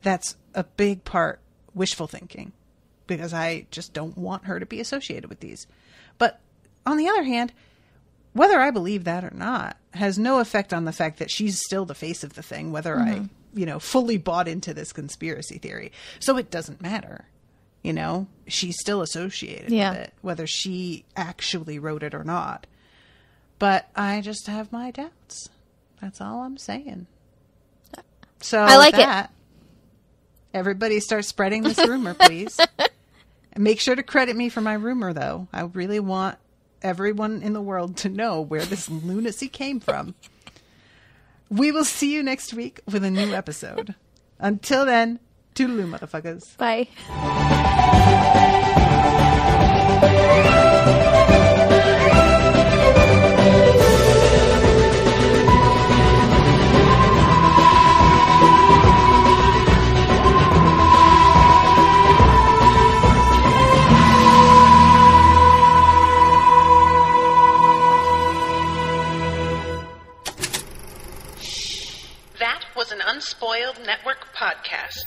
that's a big part wishful thinking, because I just don't want her to be associated with these. But on the other hand, whether I believe that or not has no effect on the fact that she's still the face of the thing, whether I, fully bought into this conspiracy theory. So it doesn't matter. She's still associated with it, whether she actually wrote it or not. But I just have my doubts. That's all I'm saying. So I like it. Everybody start spreading this rumor, please. And make sure to credit me for my rumor, though. I really want everyone in the world to know where this lunacy came from. We will see you next week with a new episode. Until then, toodaloo, motherfuckers. Bye. That was an Unspoiled Network podcast.